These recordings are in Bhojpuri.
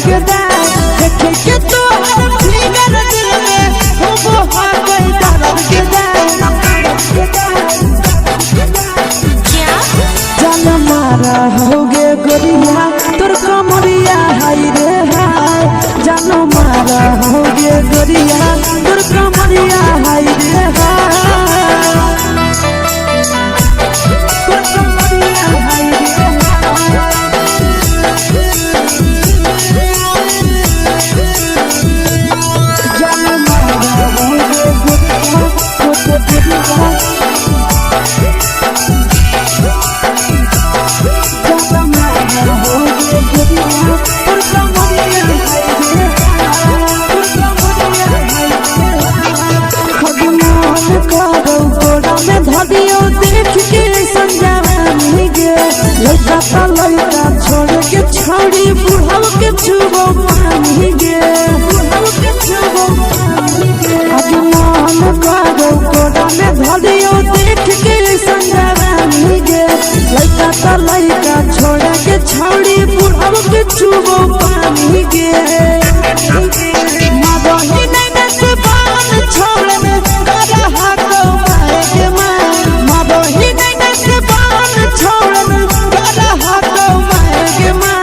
के दाए देखे के तो फिगर दिल में वो हो गई दर्द के दाए जान मारा होगे गोरिया तोर कमरिया हाय रे हाय जान मारा होगे गोरिया तोर कमरिया हाय रे हाय तोर कमरिया हाय रे जान मारा होगे गोरिया तोर कमरिया लड़का छोड़ के छोड़ी बुढ़ाव के छुबो पानी गे बुढ़ाव के छुबो पानी गे आज मन करो कोड़ा में धरियो देख के संजवानी गे लड़का छोड़ के छोड़ी बुढ़ाव के छुबो पानी गे मगही नहीं से बान छोड़ में करा हाथो माए के मां मगही नहीं से बान छोड़ में करा हाथो माए के मां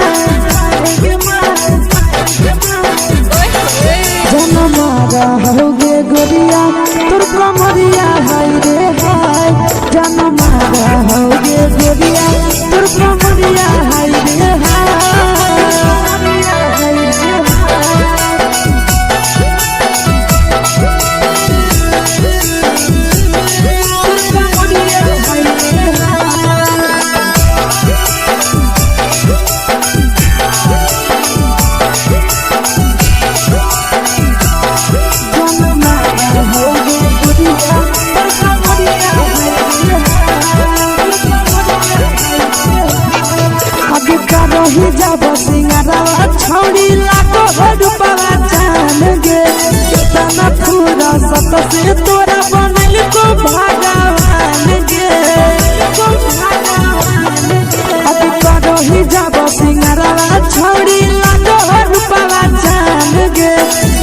जन मारा होगे गोरिया तोर कमरिया हाय रे हाय जन मारा होगे गोरिया तोर कमरिया हाय रे जब सिंगारा छोड़ी लाखों रुपया जान गे कितना पूरा सत से तोरा बनल को भगवान गे अब करो ही जब सिंगारा छोड़ी लाखों रुपया जान गे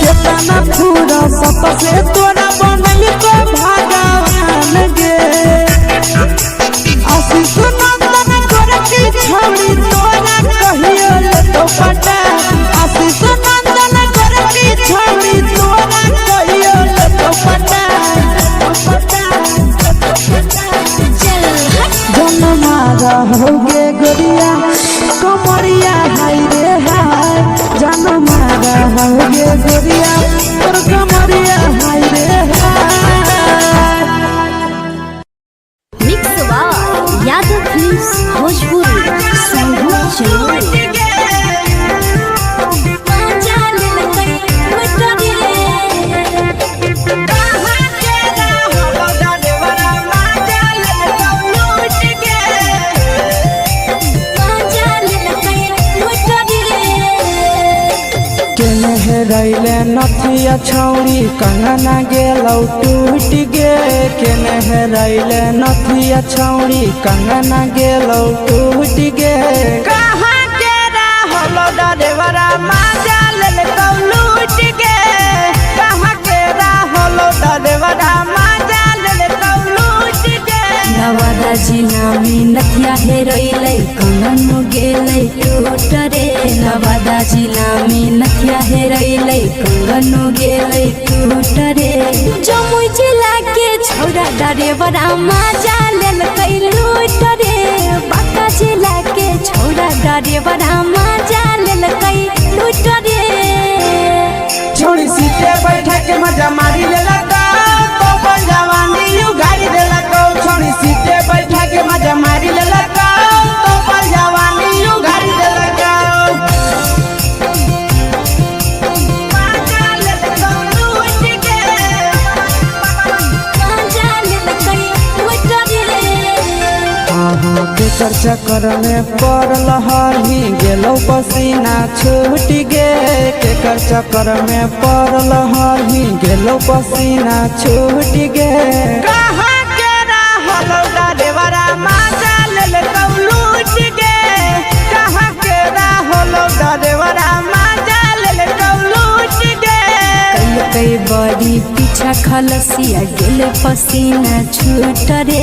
कितना पूरा सत से तोरा बनल को भगवान गे आशीष नंदन कर के छोड़ी तोरा कहियो तो पटा आशीष नंदन कर के छोड़ी तोरा कहियो तो पटा जन मारा होगे गोरिया कमरिया हाय रे हाय जन मारा होगे गोरिया तोर कमरिया हाय रे हाय मिक्स वा यादव फिल्म्स भोजपुरी संगीत चलो रैले नथिया छौड़ी कंगना गेलौ टूट गे केने रैले नथिया छौड़ी कंगना गेलौ टूट गे कहाँ के रहलो डरेवरा माजा लेलकौ लूट गे कहाँ के रहलो डरेवरा माजा लेलकौ लूट गे नवादा जिला में नथिया हेरैलै कंगन गेलै टूट रे नवादा जिला में नथिया हेरैलै कंगन गेलै टूट रे जमुई जिला के छौरा डरेवरा माजा लेलकै लूट रे बांका जिला के छौरा डरेवरा माजा लेलकै लूट रे छोड़ी सीटे बैठा के मजा मारी लेलकौ तो बन जवानी उगाड़ी देलकौ छोड़ी सीटे बैठा के मजा मारी लेलकौ तो बन जवानी उगाड़ी देलकौ केकर चक्कर में पड़ल हरही गेलौ पसीना छूट गे केकर चक्कर में पड़ल हरही गेलौ पसीना छूट गे कहाँ के रहलो डरेवरा माजा लेलकौ लूट गे कहाँ के रहलो डरेवरा माजा कई बड़ी पीछा खलसिया गेले पसीना छूट रे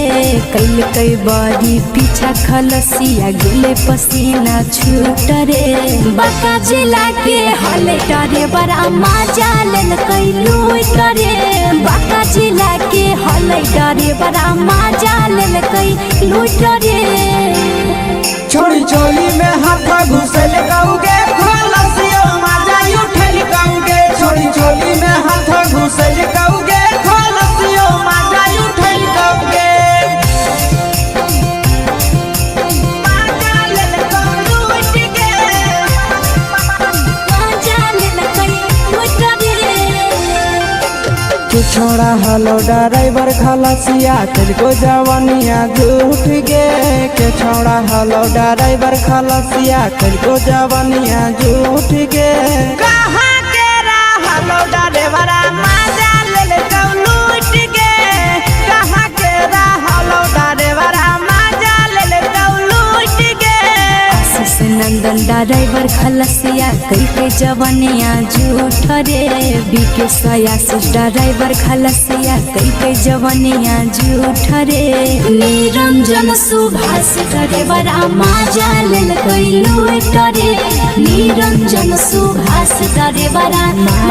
कैल कई बड़ी पीछा खलसिया गेले पसीना छूट रे बाका जिला के हले डरे बड़ा मजा लेल कई लूट रे बाका जिला के हले डरे बड़ा मजा लेल कई लूट रे छोड़ी चोली में हाथ घुसल गाऊंगे खलसिया मजा उठल गाऊंगे छोड़ी चोली में हाथ घुसल गाऊंगे खलसिया मजा उठल गाऊंगे मजा लेल कई लूट गे मजा लेल कई लूट रे तू छोड़ा हलो ड्राइवर खलसिया तुझको जवानिया झूठ गे के छोड़ा हलो ड्राइवर खलसिया तुझको जवानिया झूठ गे कहाँ के हलो ड्राइवर मजा ले लूट गे कहाँ के हलो ड्राइवर मजा ले लूट गे आशीष नंदन ड्राइवर खलसिया कई के जवानिया झूठ रे बीके आशीष ड्राइवर खलसिया कई के जवानिया झूठ रे निरंजन सुभाष ड्राइवर मजा लेल कई लूट रे निरंजन सुभाष ड्राइवर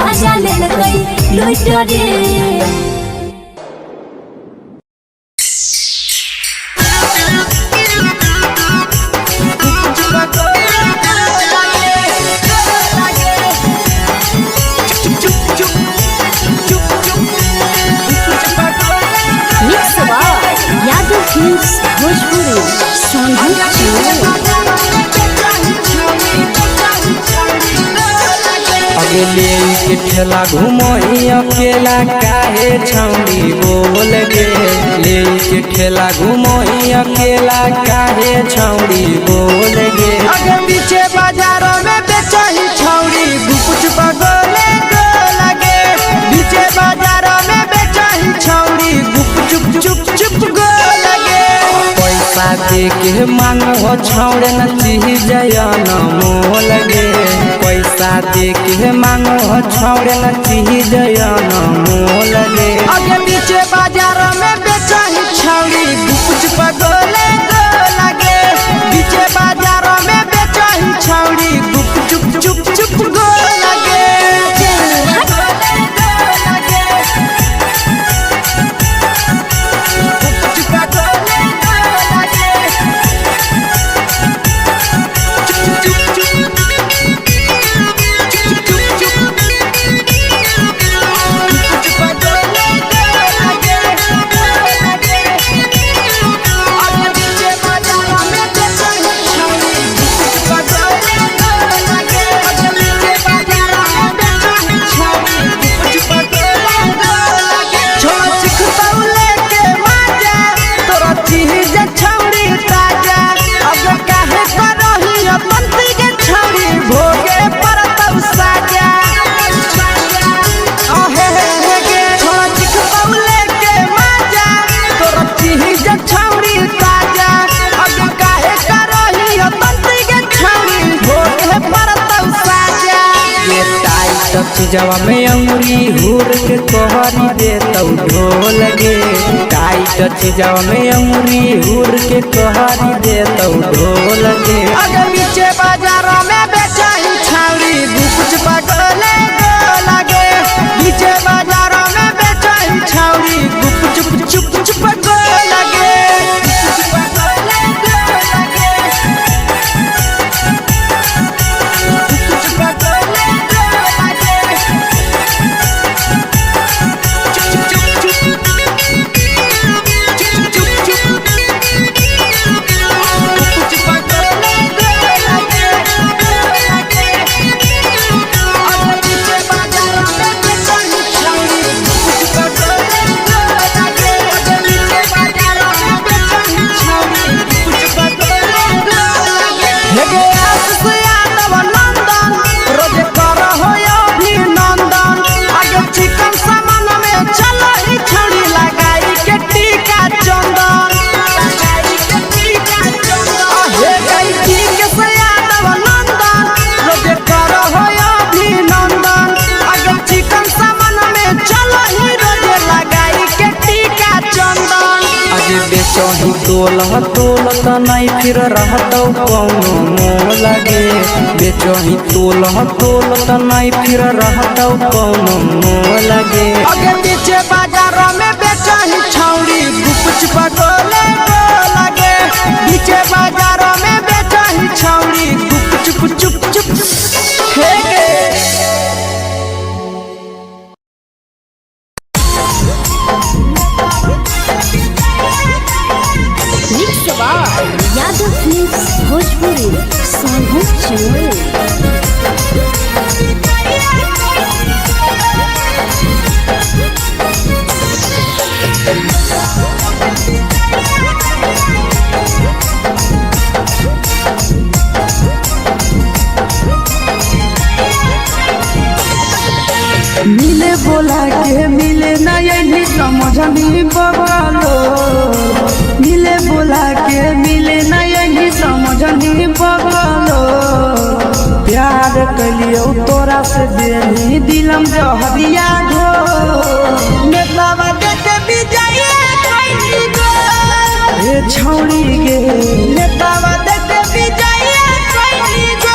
मजा लेल कई लूट रे भोजपुरी अगले के ठेला घुमोई अकेला काहे छौड़ी बोल गे ले के ठेला घुमोई अकेला काहे छौड़ी बोल गे अगे पीछे बाजारों में बेचही छौड़ी गुपुच बगले गो लगे पीछे बाजारों में बेचही छौड़ी गुप चुप चुप चुप गो लगे पैसा दे के मांग हो छौड़े न चीज जयन मोल गे पैसा दे के मांग हो छौड़े न चीज जयन मोल गे अगे पीछे बाजार में बेचही छौड़ी गुपुच बगले गो लगे पीछे बाजार में बेचही छौड़ी गुप चुप चुप चुप गो लगे चीजवा में अंगुरी हुर के कहरी दे तौ ढोल गे टाइट चीजवा में अंगुरी हुर के कहरी दे तौ ढोल गे अगे पीछे बाजारों में बेचही छौड़ी गुपुच बगले गो लगे पीछे बाजारों में बेचही छौड़ी गुप चुप चुप चुप गो लगे तोला तोलत नहीं फिर रहतौ कौनो मोह लगे बेचही तोला तोलत नहीं फिर रहतौ कौनो मोह लगे आगे पीछे बाजारों में बेचही छौड़ी गुप चुप गोले लगे पीछे बाजारों में बेचही छौड़ी गुप चुप चुप चुप फेंके यादव फिल्म्स भोजपुरी सोनू चमोली। मिले बोला के मिले ना यही समझनी बगलो मिले बोला के मिले ना यही समझनी बगलो प्यार कलियो तोरा से देनी दिलम जहरिया घो नेतावा देते विजय खैनी गो ए छौड़ी गे नेतावा देते विजय खैनी गो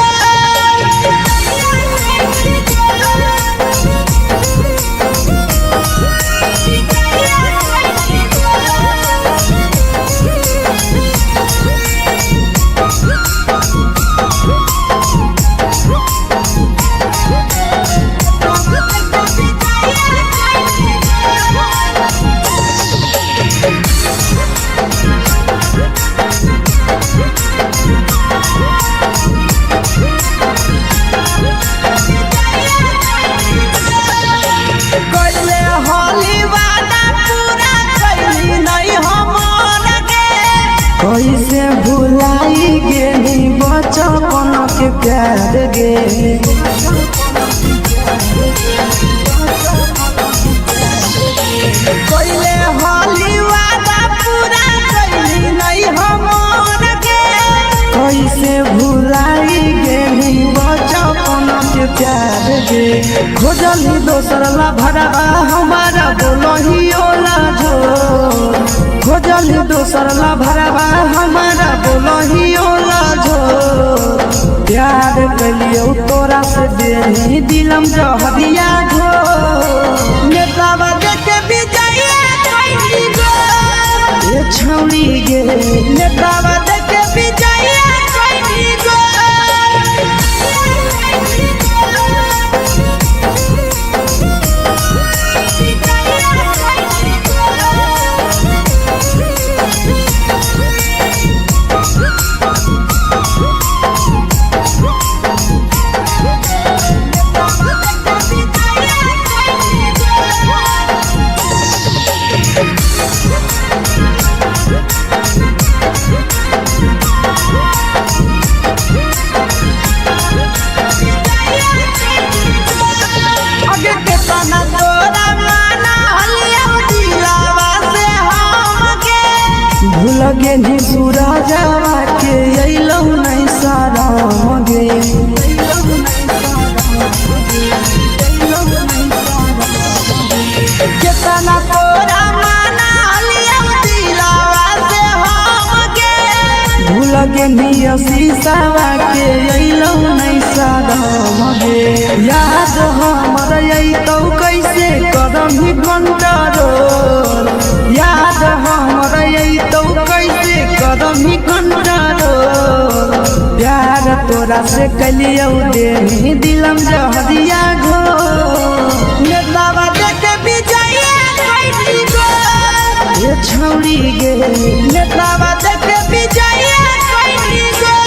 कैसे भुलाई गेली बचपन के प्यार गे कैले होली वादा पूरा कैली नहीं हमर गे कैसे भुलाई गेली बचपन के प्यार गे खोजली दोसर ला भरवा हमारा बोलही ओला झो खोजली दोसर ला भरवा हमारा बोलही ओला झो प्यार कलियो तोरा से देनी दिलम जहरिया झो नेतावा देखे विजय खैनी गो ए छौड़ी गे नेतावा देखे विजय खैनी गो लगे नी सूरजवा के अइलौ नहीं सारा मगे केतना तोरा माना लिया दिलावा से हम गे भूल गे नी शीशावा के अइलौ नहीं सारा मगे याद हमर अइतौ कैसे करम ही कंट्रोल याद हमर अइतौ कैसे करम ही कंट्रोल प्यार तोरा से कलियौ देनी दिलम जहरिया घो नेतावा देखे विजय खैनी गो ए छौड़ी गे नेतावा देखे विजय खैनी गो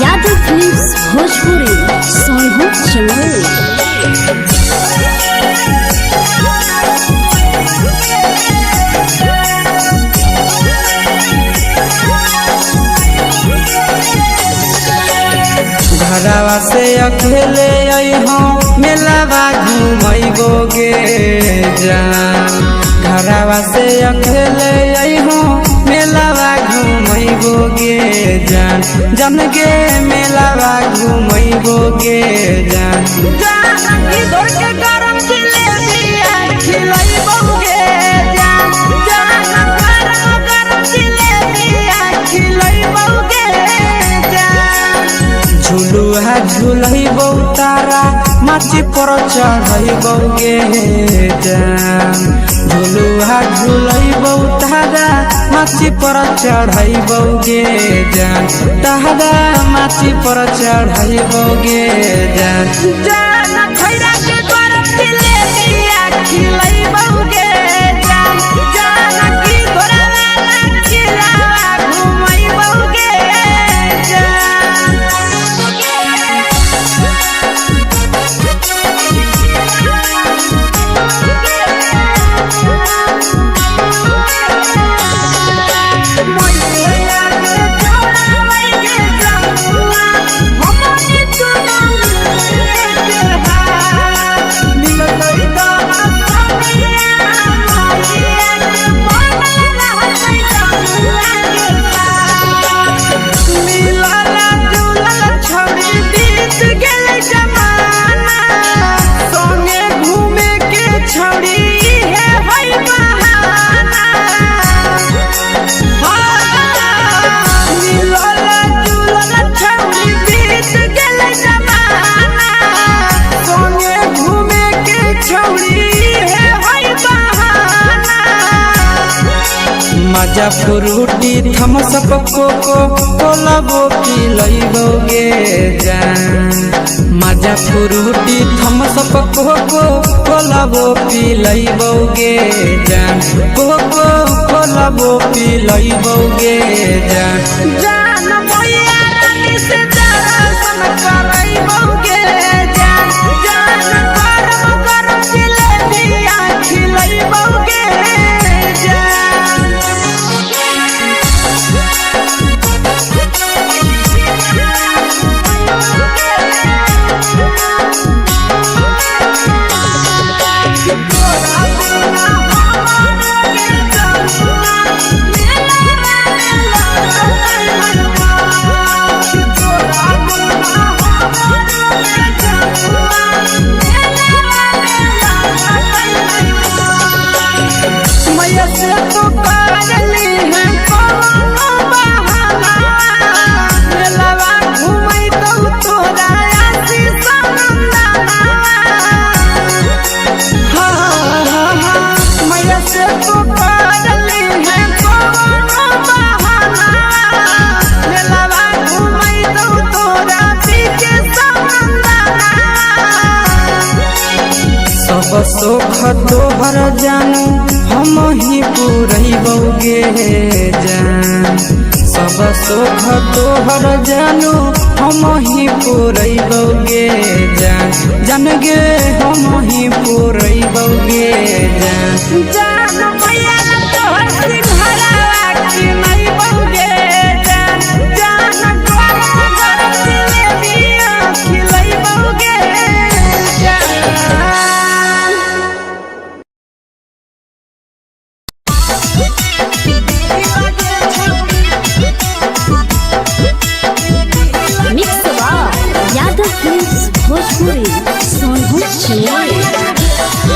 यादव फिल्म्स भोजपुरी सोनू चमोली। घरवा से अकेले अइहो मेलावा घुमैबो गे जान घरवा से अकेले अइहो मेलावा घूमैबो गे जान जन गे मेलावा घूमैबो गे जान जानकी दौड़ के गरम जिलेबिया खिलैबो गे जान गरम जिलेबिया खिलैबो गे जान झुलुहा झुलैबो तारा माची पर चढ़ैबो गे जान झुलुहा झुलैबो तारा माची पर चढ़ैबो गे जान तारा माची पर चढ़ैबो गे जान जान खैरा के गरम जिलेबिया खिलैबो गे जान जानकी घोड़ावाला किलावा घुमैबो गे मजा फ्रूटी थमसप कोको कोलाबो पिलैबो गे जान मजा फ्रूटी थमसप कोको कोलाबो पिलैबो गे जान कोको कोलाबो पिलैबो गे जान जान मैया रानी से दर्शन करैबो गे जान गरम गरम जिलेबिया खिलैबो गे मैया से तो करली है कोनो बहाना मेलावा घुमै तो तोरा आसी सनंदना मैया से तो करली है कोनो बहाना मेलावा घुमै तो तोरा पीछे सनंदना सब सुख तोहर जानू हम ही पुरैबो गे जान सब सुख तोहर जानू हम ही पुरैबो गे जान जन गे हम ही पुरैबो गे जान जान मैया तोहर सिंघरावा खिलैबो गे जान गरम गरम जिलेबिया खिलैबो गे मिक्सवा यादव फिल्म्स भोजपुरी सोनू छिया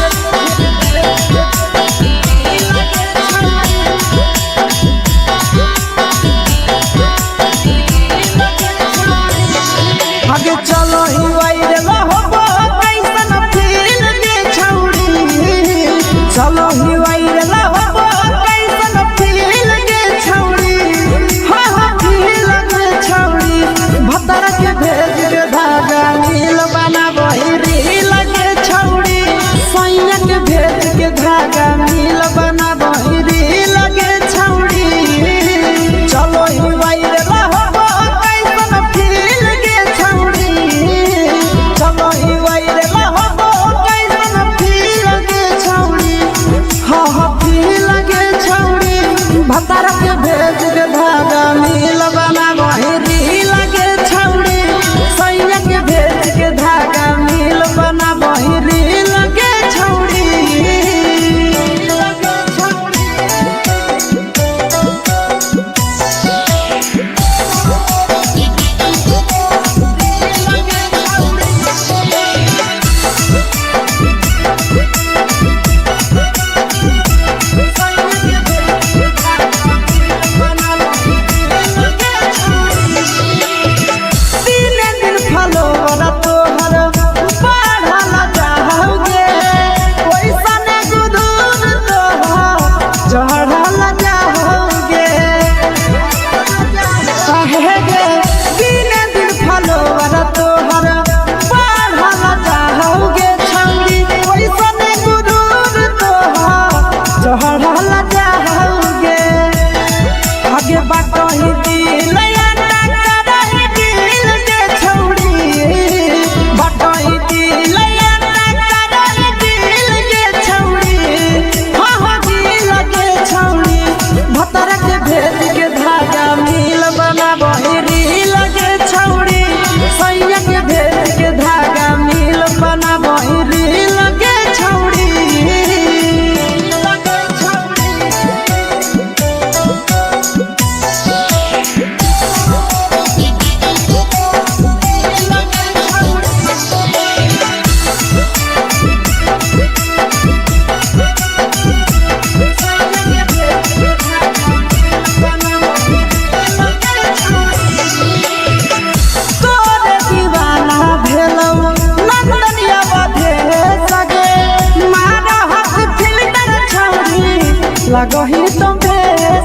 लगही तुम्हे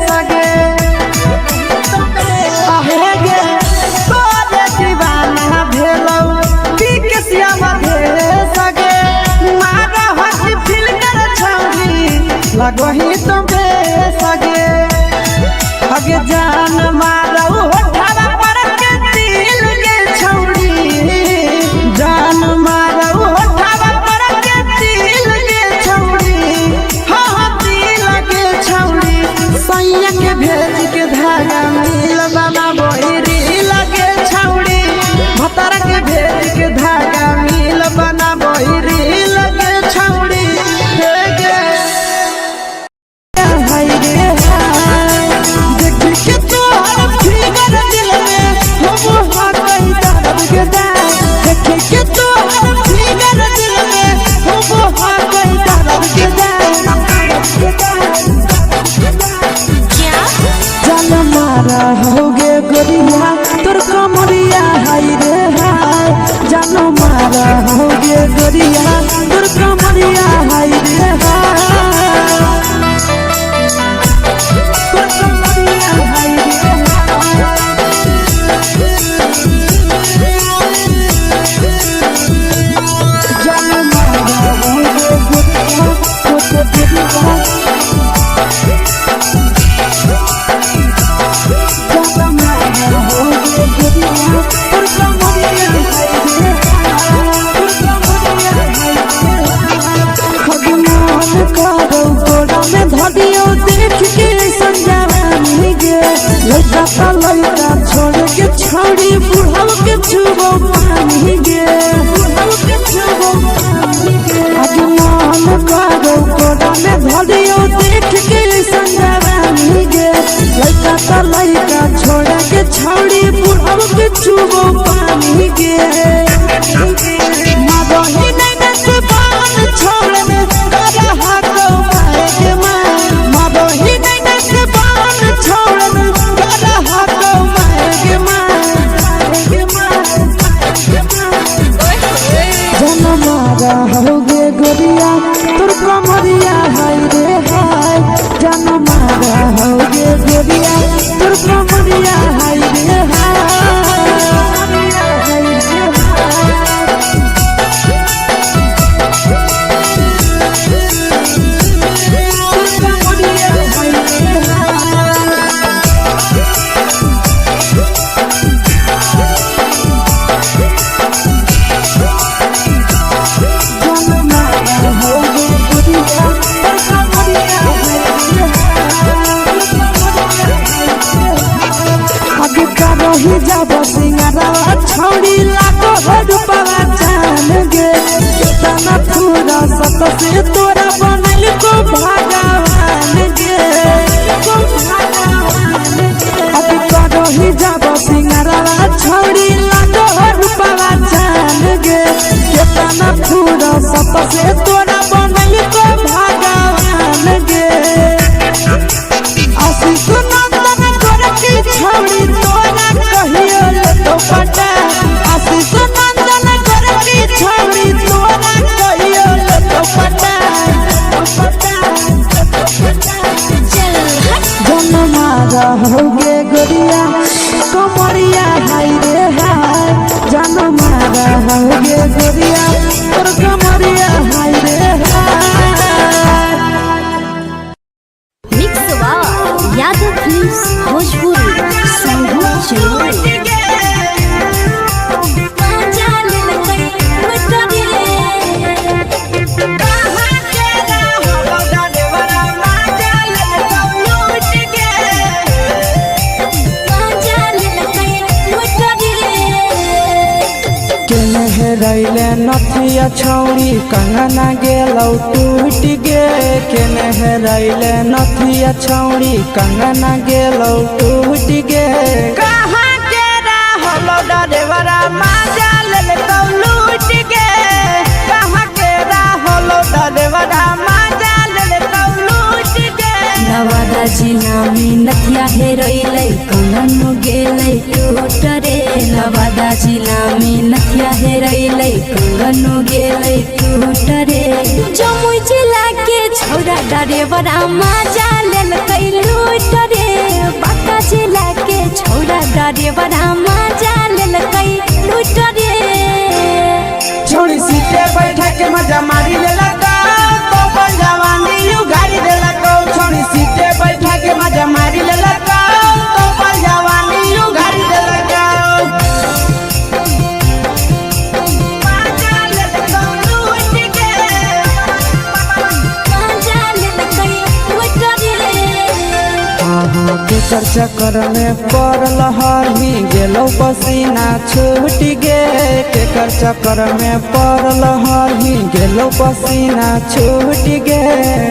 सगे आहे गे तोरे दीवाना भेलौ बिकसिया मधे सगे मारा हसी फिल कर छौरी लगही तुम्हे सगे अगे जान मारौ होठवा पर के दिल के छौरी जान मारौ होठवा पर के दिल के छौरी हाँ दिल के छौरी सैया के भेज के धागा मिल बना बोहिरी लगे छौरी भतर के भेज के धागा मिल बना बोहिरी लगे छौरी हे गे हाय रे हाय देख के तोहर फिगर दिल में हम हाथ दर्द के दाग देख के तोहर फिगर दिल में हम हाथ दर्द के दाग जान मारा होगे गोरिया तोर कमरिया हाय रे हाय जान मारा होगे गोरिया तोर कमरिया हाय रे हाय तोर कमरिया हाय रे हाय जान मारा होगे गोरिया तोर कमरिया छोड़ के छौड़ी बुढ़ाव के छुबो पानी गे आगे मन करो कोड़ा में धरियो देख के संजवानी गे लड़का तो लड़का छोड़ के छौड़ी बुढ़ाव के छुबो पानी गे मादही नहीं से बान छोड़ में करा हाथों मारे के मां मादही नहीं से बान छोड़ में करा हाथों मारे के मां जन मारा होगे गोरिया तोर कमरिया हाय रे हाय जन मारा होगे गोरिया तोर कमरिया हाय रे रही जब सिंगारा छौड़ी लागो रुपवा जान गे तना पूरा सत से तोरा बनल को भगवान गे अभी रही जब सिंगारा छौड़ी लागो रुपवा जान गे तना पूरा सत से तोरा बनल को भगवान गे आशीष नंदन गोरखी छौड़ी तोरा कहियो तो पटा आशीष नंदन गोरखी छौड़ी तोरा कहियो तो पटा जन मारा होगे गोरिया कमरिया हाय रे हाय जन मारा होगे गोरिया तोर कमरिया हाय रे हाय मिक्स यादव फिल्म्स भोजपुरी संगीत चलो रैले नथिया छौड़ी कंगना गेलौ टूट गे केने रैले नथिया छौड़ी कंगना गेलौ टूट गे कहाँ के रहलो डरेवरा माजा लेलौ लूट गे कहाँ के रहलो डरेवरा माजा लेलौ लूट गे नवादा जिला में नथिया हेरोइलै कंगन गेलै टूट रे नवादा जिला में नथिया हेरैलै कंगनो गेलै टूट रे जमुई जिला के छौरा ड्राइवरा मजा लेलकै लूट रे बांका जिला के छौरा ड्राइवरा मजा लेलकै लूट रे छोड़ी सीटे बैठा के मजा मारी लेला तो अपन जवानी यू गाड़ी देला छोड़ी सीटे बैठा के मजा मारी लेला तो अपन जवानी यू गाड़ी देला केकर चक्कर में पड़ल हरही गेलो पसीना छूट गे केकर चक्कर में पड़ल हरही गेलो पसीना छूट गे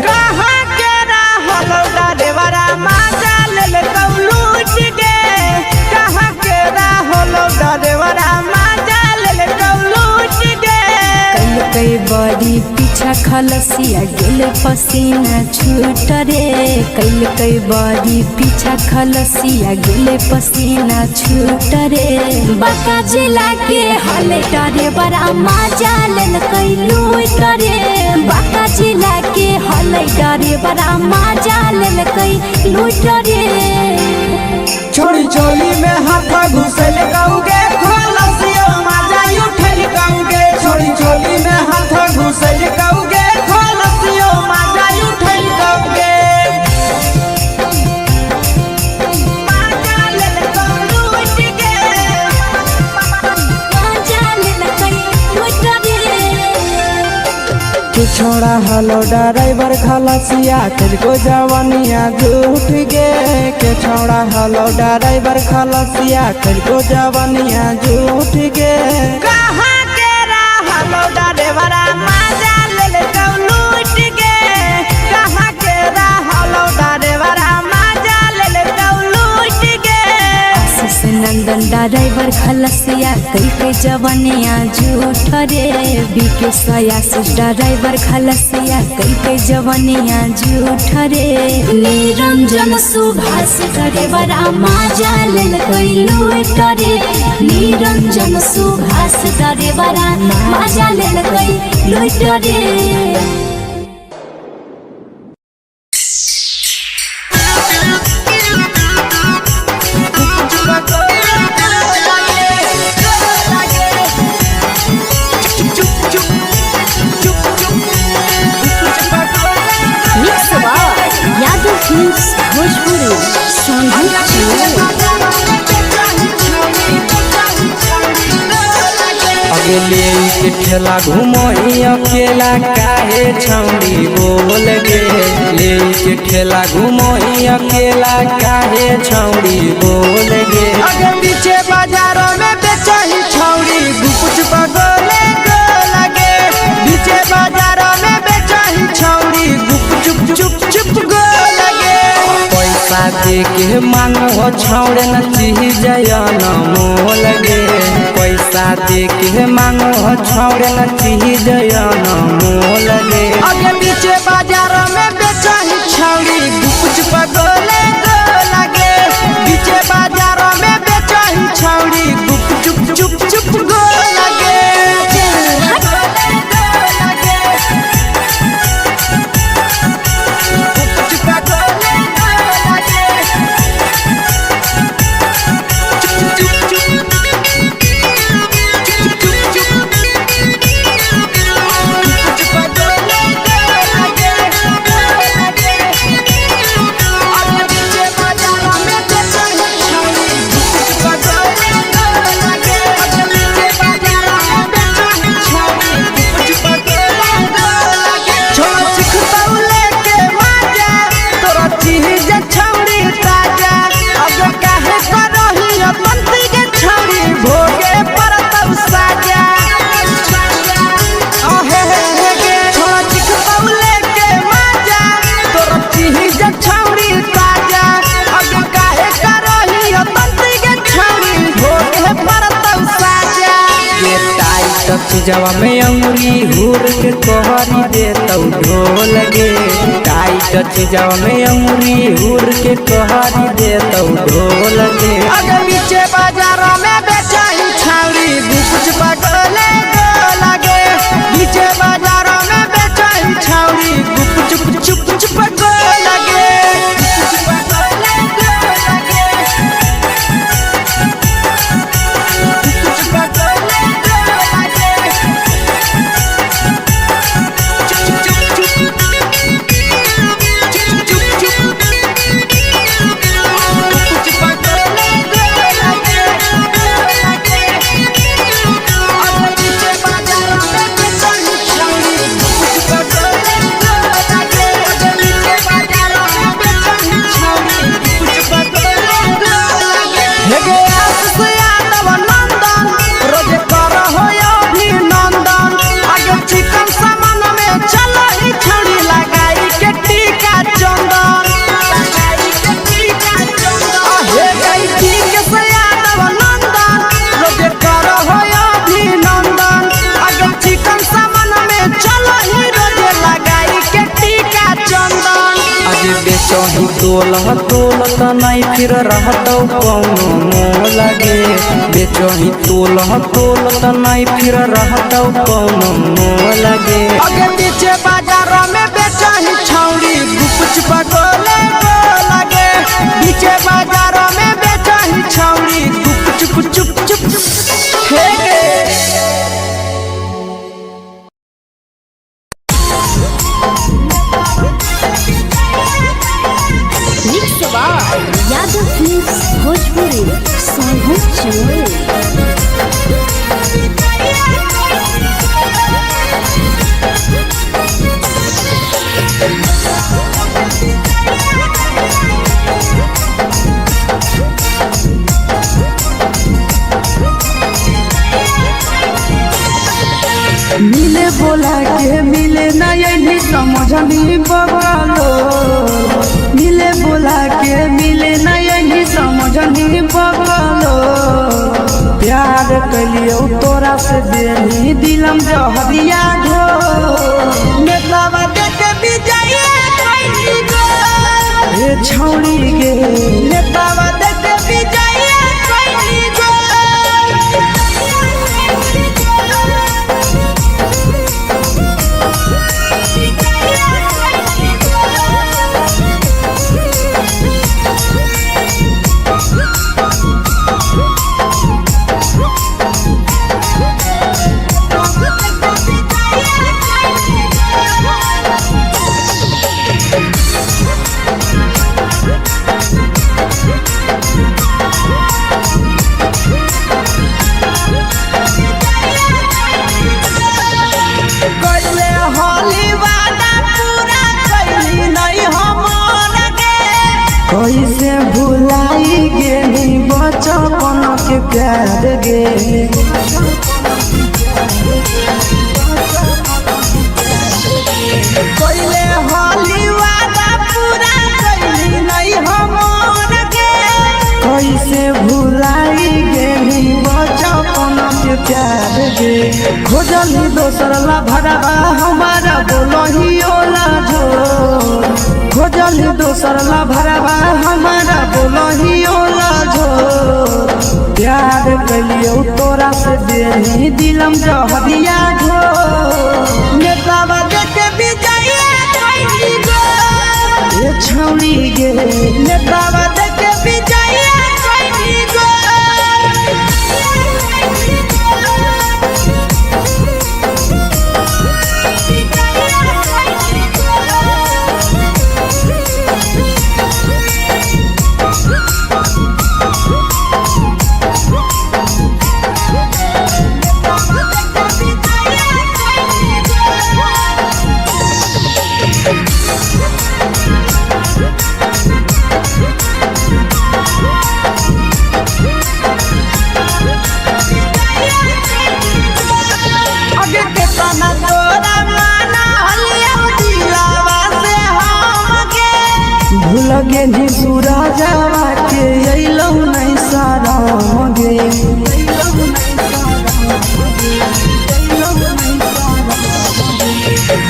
कहां के रहल ड्राइवरा मजा लेलकौ लूट गे कहां के रहल ड्राइवरा मजा लेलकौ लूट गे कई बड़ी पीछा खलसिया गेल पसीना छूट रे कई बड़ी पीछा खलसिया गेल पसीना छूट रे बांका जिला के हले ड्राइवरा मजा लेलकै लूट रे बांका जिला के हले ड्राइवरा मजा लेलकै लूट रे छोड़ी चोली में हाथ घुसल गौगे खलसिया मजा उठल गौगे छोड़ी चोली में हाथ घुसल गौगे खलसिया मजा उठल गौगे मजा लेलकौ लूट गे मजा लेलकै लूट रे तू छोड़ा हलो ड्राइवर खलसिया तुझको जवानिया झूठ गे के छोड़ा हलो ड्राइवर खलसिया तुझको जवानिया झूठ गे कहां के रहलो ड्राइवरा मजा लेलकौ लूट गे कहां के रहलो ड्राइवरा मजा लेलकौ लूट गे आशीष नंदन ड्राइवर खलसिया कई जवानिया झूठ रे बीके आशीष ड्राइवर खलसिया कई जवानिया झूठ रे निरंजन सुभाष ड्राइवरा मजा लेलकै लूट रे निरंजन सुभाष ड्राइवरा मजा लेलकै लूट रे यादव फिल्म्स भोजपुरी अगले के ठेला घुमोई अकेला काहे छौड़ी बोल गे ले के ठेला घुमोई अकेला काहे छौड़ी बोल गे अगे पीछे बाजारों में बेचही छौड़ी गुपुच बगले गो लगे पीछे बाजारों में बेचही छौड़ी गुप चुप चुप चुप गो लगे पैसा दे के मांगो छौड़े न चीज न मोल गे पैसा दे के मांगो छौड़े न चीज न मोल गे अगे पीछे बाजारों में बेचही छौड़ी गुपुच बगले गो लगे पीछे बाजारों में बेचही छौड़ी गुप चुप चुप चुप गो लगे जवा में अंगुरी हुर के कोहरी देतौ ढोल गे टाइट चीजवा में अंगुरी हुर के कोहरी देतौ ढोल गे अगर पीछे बाजारों में बेचही छौड़ी तोलह तोलत नहीं फिर रहतौ कौनो मोल गे बेचही तोलह तोलत नहीं फिर रहतौ कौनो मोल गे अगे पीछे बाजार में बेचही छौड़ी गुपचुप गोले गोला गे पीछे बाजार में बेचही छौड़ी गुपचुप चुप चुप हे गे यादव फिल्म्स भोजपुरी सोनू चमोली। मिले बोला के मिले ना यही समझनी बगलो मिले बोला के मिले ना यही समझनी बगलो प्यार कलियो तोरा से देनी दिलम जहरिया घो नेतावा देके बिजाइए कोई गो ए छौड़ी गे नेतावा देके बिजाइए कोई गो कैसे भुलाई गेली बचपन के प्यार गे कैले हाली वादा पूरा कैली नहीं हमर गे कैसे भुलाई गेली बचपन के प्यार गे खोजली दोसर ला भरवा हमारा बोलही ओला जो खोजली दोसर ला भरवा हमारा बोलही ओला झो प्यार कलियो तोरा से देनी दिलम जहरिया झो नेतावा देके बिजाइए कोई गो ए छौड़ी गे नेतावा देके बिजाइए कोई गो लगे नी सूरजवा के अइलौ नहीं सारा गे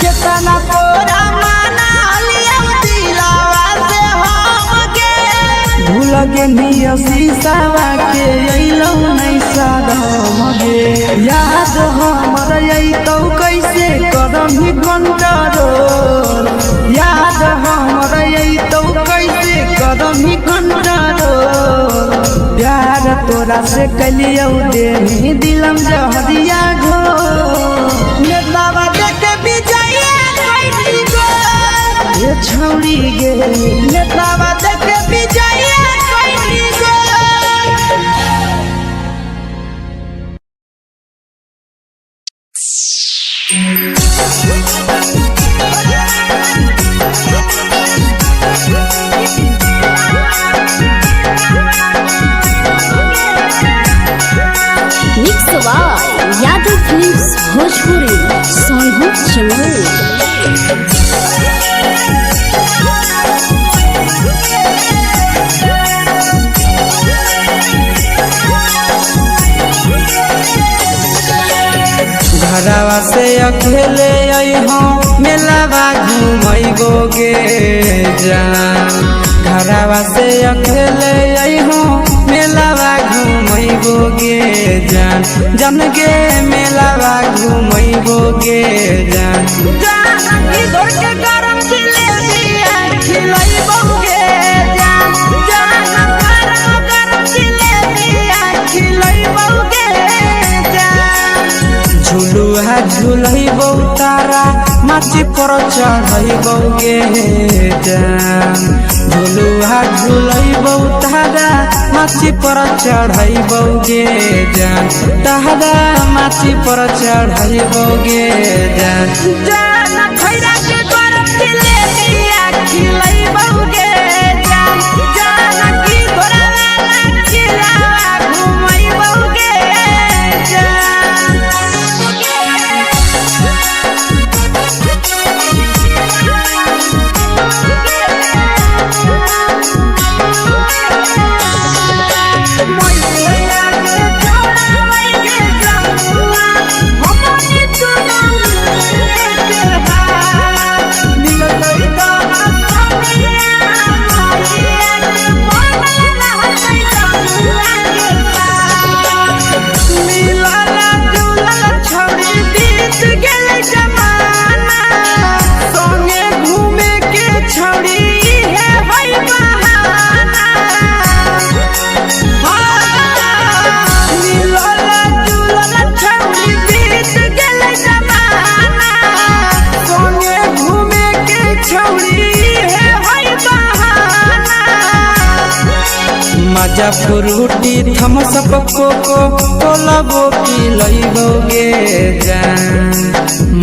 केतना तोरा माना लिया दिलावा से हम गे भूल गे नी शीशावा के अइलौ नहीं सारा गे याद हमर अइतौ कैसे कदम ही कंट्रोल याद हमर अइतौ कैसे कदम ही कंट्रोल प्यार तोरा से कलियो देनी दिलम जहरिया घो नेतावा देके बिजाइए कोई गो ए छौड़ी गे नेतावा देके बिजाइए कोई गो यादव फिल्म्स भोजपुरी सोनू चमोली। घरवा से अकेले अइहो मेलावा घूमैगो गे जान घरवा से अकेले अइहो मेलावा घूमैबो गे जान जन गे मेलावा घूमैबो गे जान जानकी दौड़ के गरम जिलेबिया खिलैबो गे जान गरम जिलेबिया खिलैबो गे जान झुलुहा झुलैबो तारा माची पर चढ़ैबो गे जान झुलुहा झुलैबो तारा माची पर चढ़ैबो गे जान तारा माची पर चढ़ैबो गे जान जान खैरा के गरम जिलेबिया खिलैबो गे जान जानकी घोड़ावाला किलावा घुमैबो गे मजा फ्रूटी थम्स अप कोको कोलाबो पिलैबो गे जान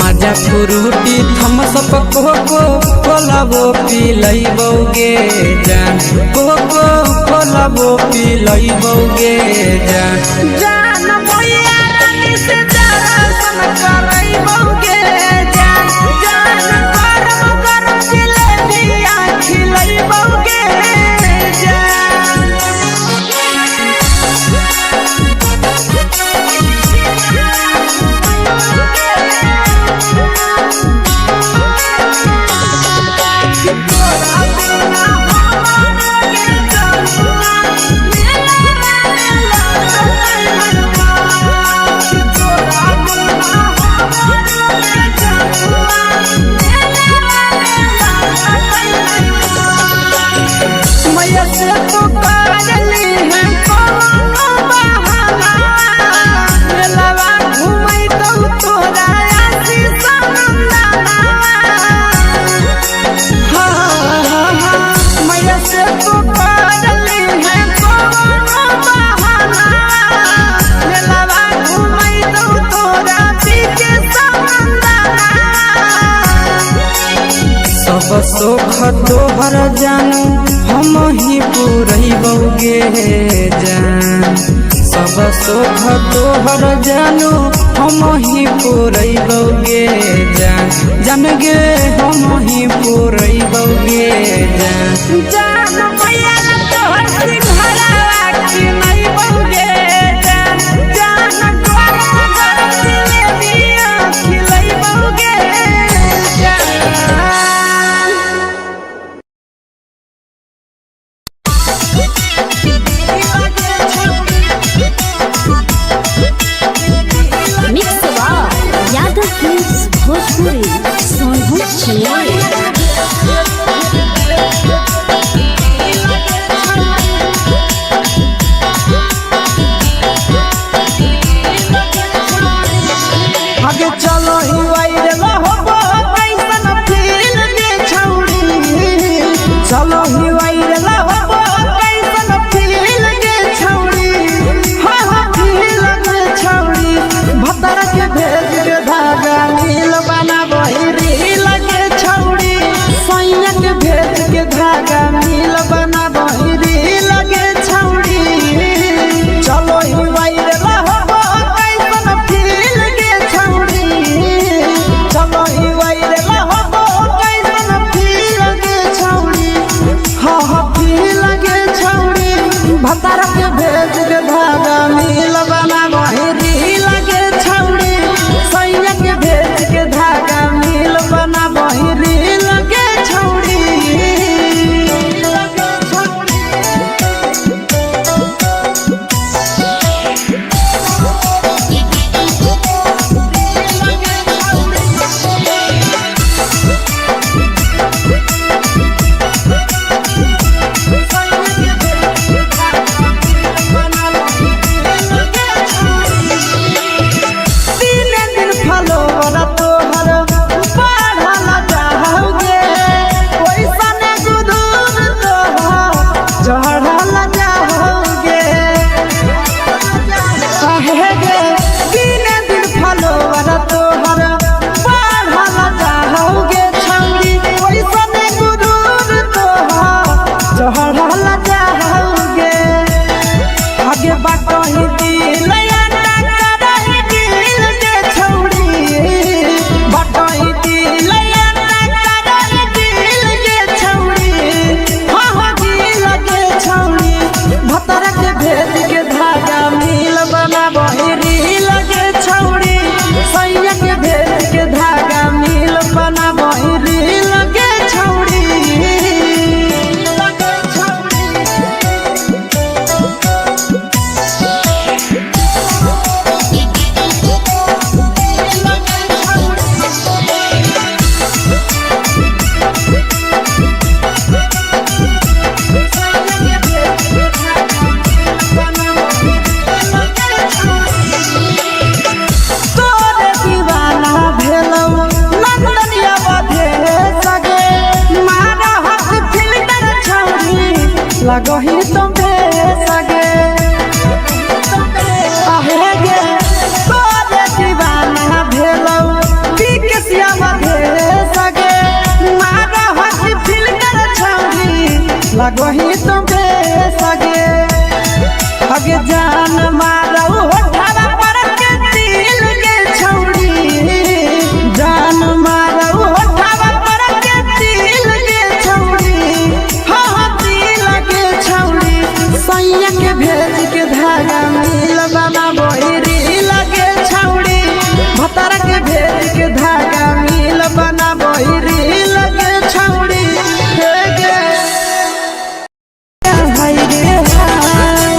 मजा फ्रूटी थम्स अप कोको कोलाबो पिलैबो गे जान कोको कोलाबो पिलैबो गे जान जान भैया रानी से दर्शन करैबो गे जान गरम गरम जिलेबिया खिलैबो गे मैया से तो काजली है कोनो बहाना मेलावा घुमै तो तोरा आसी सनंदना मैया से तो काजली है कोनो बहाना मेलावा घुमै तो तोरा पीछे सनंदना सब सुख तोहर जानू हम ही पुरैबो गे जान सब सुख तोहर जानू हम ही पुरैबो गे जान जन गे हम ही पुरैबो गे जान जान भैया तोहर सिंघरावा खिलैबो गे जान गरम गरम जिलेबिया खिलैबो गे मिक्स यादव फिल्म्स भोजपुरी सोनू छिया लगही तुम्हे सगे आहे गे तोरे दीवाना भेलौ पीके श्यामा भे सगे मारा हसी फिल कर छौरी लगही तुम्हे सगे अगे जान मारौ होठवा पर के दिल के छौरी जान मारौ होठवा पर के दिल के छौरी हाँ दिल के छौरी सैया के भेज के धागा मिल बाबा बोरी लगे छौरी भतार के भेज के धागा मिल बना बोरी लगे छौरी हे गे हाय रे हाय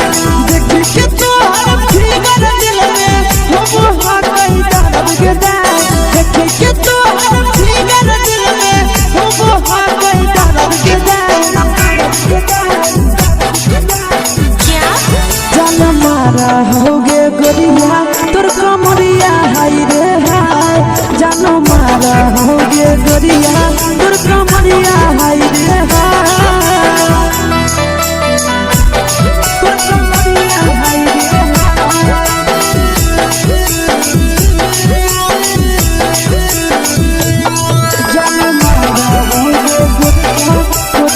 देख के तोहर फिगर दिल में हम हाथ दर्द के दाग देख के तोहर फिगर दिल में हम हाथ दर्द के जान मारा होगे गोरिया तोर कमरिया हाय रे हाय जान मारा होगे गोरिया तोर कमरिया हाय रे हाय तोर कमरिया हाय रे जान मारा होगे गोरिया तोर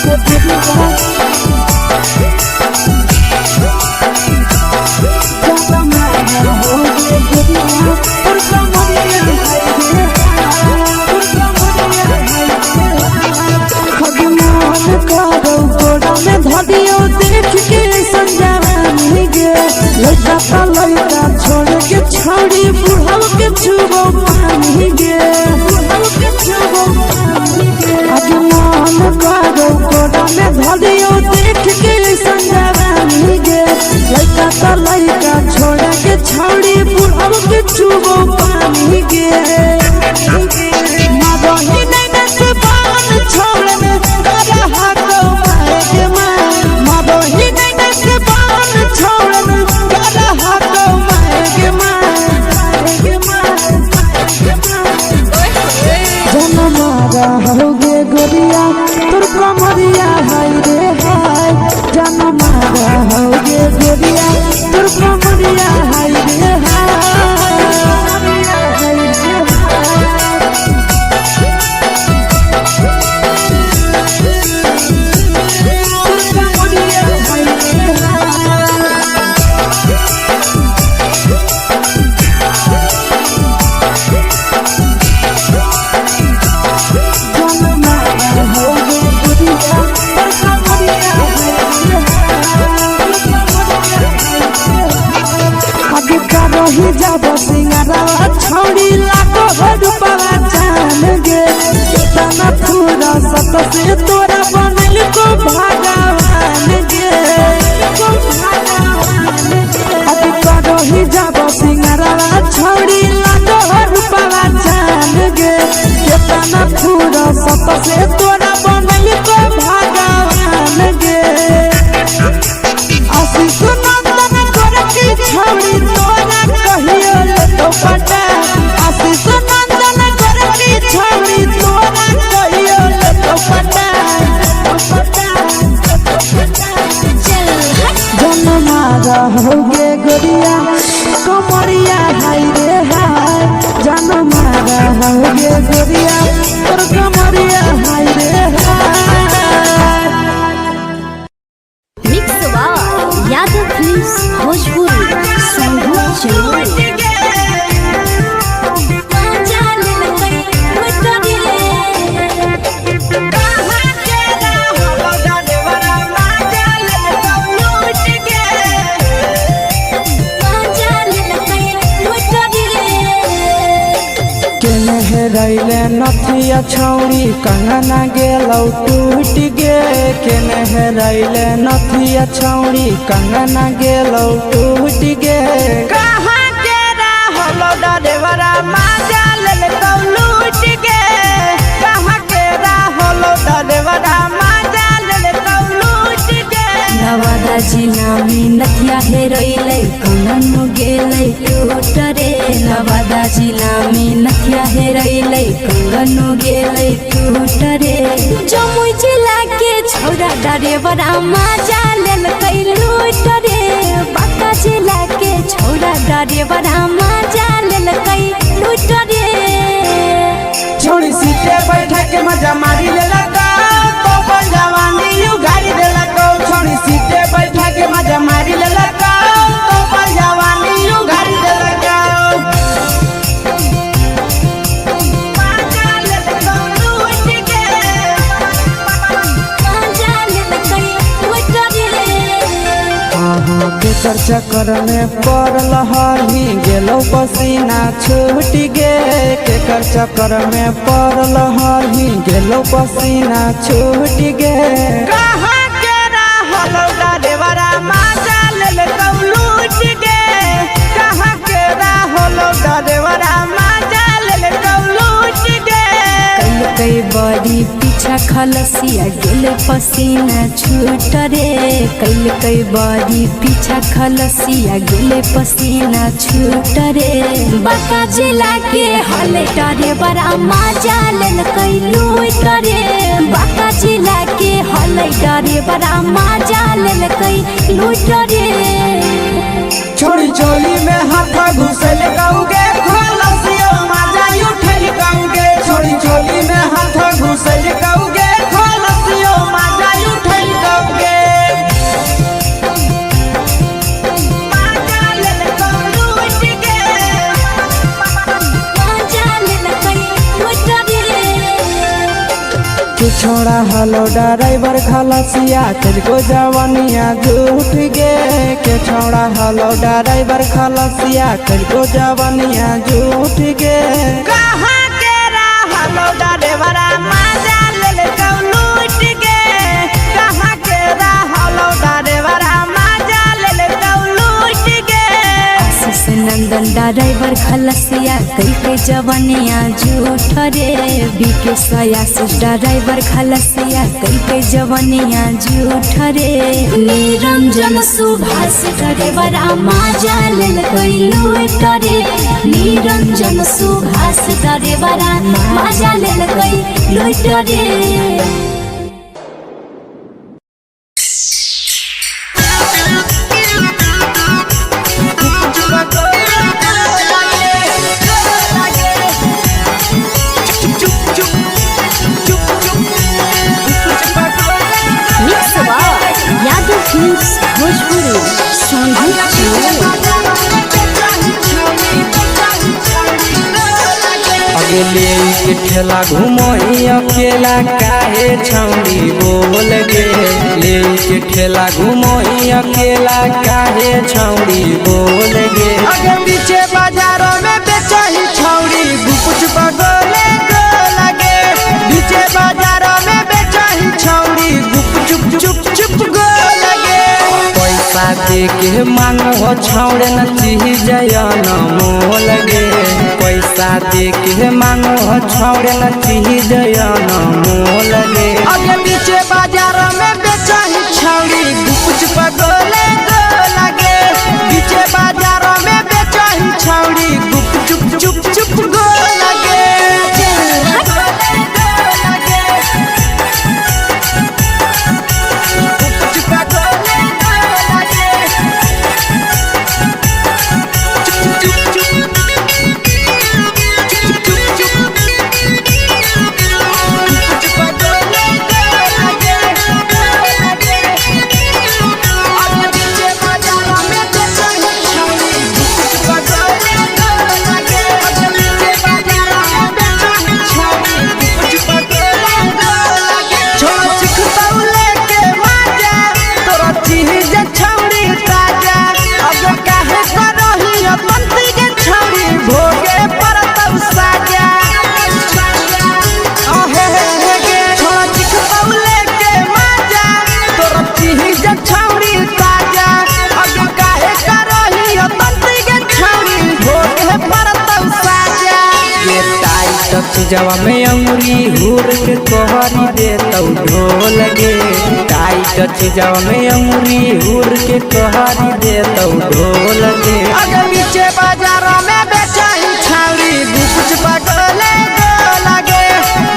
कमरिया धरियो देख के संजानी गे लड़का लड़का छोड़ के छौड़ी बुढ़ाव के छुबो पानी गे आज मन करो कोड़ा में धरियो देख के संजानी गे लड़का लड़का छोड़ के छौड़ी बुढ़ाव के छुबो पानी गे मादही नहीं नस बान छोड़ में करा हाथों मारे के मादही नहीं नस बान छोड़ में करा हाथों मारे के जन मारा होगे गोरिया तोर कमरिया हाय रे हाय जन मारा होगे गोरिया तोर कमरिया हाय रे हाय ही जब सिंगारा छौड़ी लागो रूपवा जान गे कितना पूरा सत से तोरा बनल को भगवान गे अभी करो ही जब सिंगारा छौड़ी लागो रूपवा जान गे कितना पूरा सत से तोरा बनल को भगवान गे आशीष नंदन कर की छौड़ी तोरा कहियो तो पटा आशीष नंदन कर की छौड़ी तोरा कहियो तो पटा जन मारा होगे गोरिया कमरिया हाय रे हाय जन मारा होगे गोरिया तोर कमरिया हाय रे हाय मिक्स वाह यादव फिल्म्स भोजपुरी संगीत चैनल रैले नथिया छौड़ी कंगना गेलौ टूट गे केने रैले नथिया छौड़ी कंगना गेलौ टूट गे कहाँ के रहलो डरेवरा माजा लेलकौ लूट गे कहाँ के रहलो डरेवरा माजा लेलकौ लूट गे नवादा जिला में नथिया हेरोइले कंगन गेलै टूट रे नवादा जिला में नथिया हेरोइले कंगन गेलै टूट रे जमुई जिला के छौरा ड्राइवर मजा लेलकै लूट रे बांका जिला के छौरा ड्राइवर मजा लेलकै लूट रे छोड़ी सीटे बैठा के मजा मारी लेला तो जवानी यू गाड़ी देला छोड़ी सीटे बैठा के मजा मारी लेला तो जवानी यू गाड़ी देला केकर चक्कर में पड़ल हही गेलो पसीना छूट गे केकर चक्कर में पड़ल हही गेलो पसीना छूट गे कहाँ के रहलो ड्राइवरा मजा लेलकौ लूट गे कहाँ के रहलो ड्राइवरा मजा लेलकौ लूट गे कई बड़ी पीछा खलसिया गेले पसीना छूट रे कई बड़ी पीछा खलसिया गेले पसीना छूट रे बांका जिला के हले डरे बड़ा मजा लेलकै लूट रे बांका जिला के हले डरे बड़ा मजा लेलकै लूट रे छोड़ी चोली में हाथ घुसल गौगे खलसियो मजा उठल गौगे छोड़ी चोली में हाथ घुसल गौगे खलसियो मजा उठल गौगे मजा लेलकौ लूट गे मजा लेलकै लूट रे तू छोड़ा हलो ड्राइवर खलसिया तेरे जवानिया झूठ गे के छोड़ा हलो ड्राइवर खलसिया तेरे जवानिया झूठ गे कहाँ के रहलो ड्राइवर मजा लेलकौ लूट गे कहाँ के रहलो ड्राइवर मजा लेलकौ लूट गे आशीष नंदन ड्राइवर खलसिया कई जवानिया झूठ रे बीके आशीष ड्राइवर खलसिया कई जवानिया झूठ रे निरंजन सुभाष ड्राइवर मजा लेलकै लूट रे निरंजन सुभाष ड्राइवर मजा लेलकै लूट रे यादव फिल्म्स भोजपुरी अगले के ठेला घुमोई अकेला काहे छौड़ी बोल गे ले के ठेला घुमोई अकेला काहे छौड़ी बोल गे अगे पीछे बाजारों में बेचही छौड़ी गुपुच बगले गो लगे पीछे बाजारों में बेचही छौड़ी गुप चुप चुप गो लगे पैसा दे के मांगो छौड़े न चीज न मोल गे पैसा दे के मांगो छौड़े न चीज न मोल गे अगे पीछे बाजारों में बेचही छौड़ी गुपुच बगले गो लगे पीछे बाजारों में बेचही छौड़ी गुप चुप गो लगे टाइट चीजवा में अंगुरी हुर के कहरी दे तो ढोल गे टाइट चीजवा में अंगुरी हुर के कहरी दे तो ढोल गे अगर नीचे बाजारों में बेचाई छावरी कुछ पटोले लगे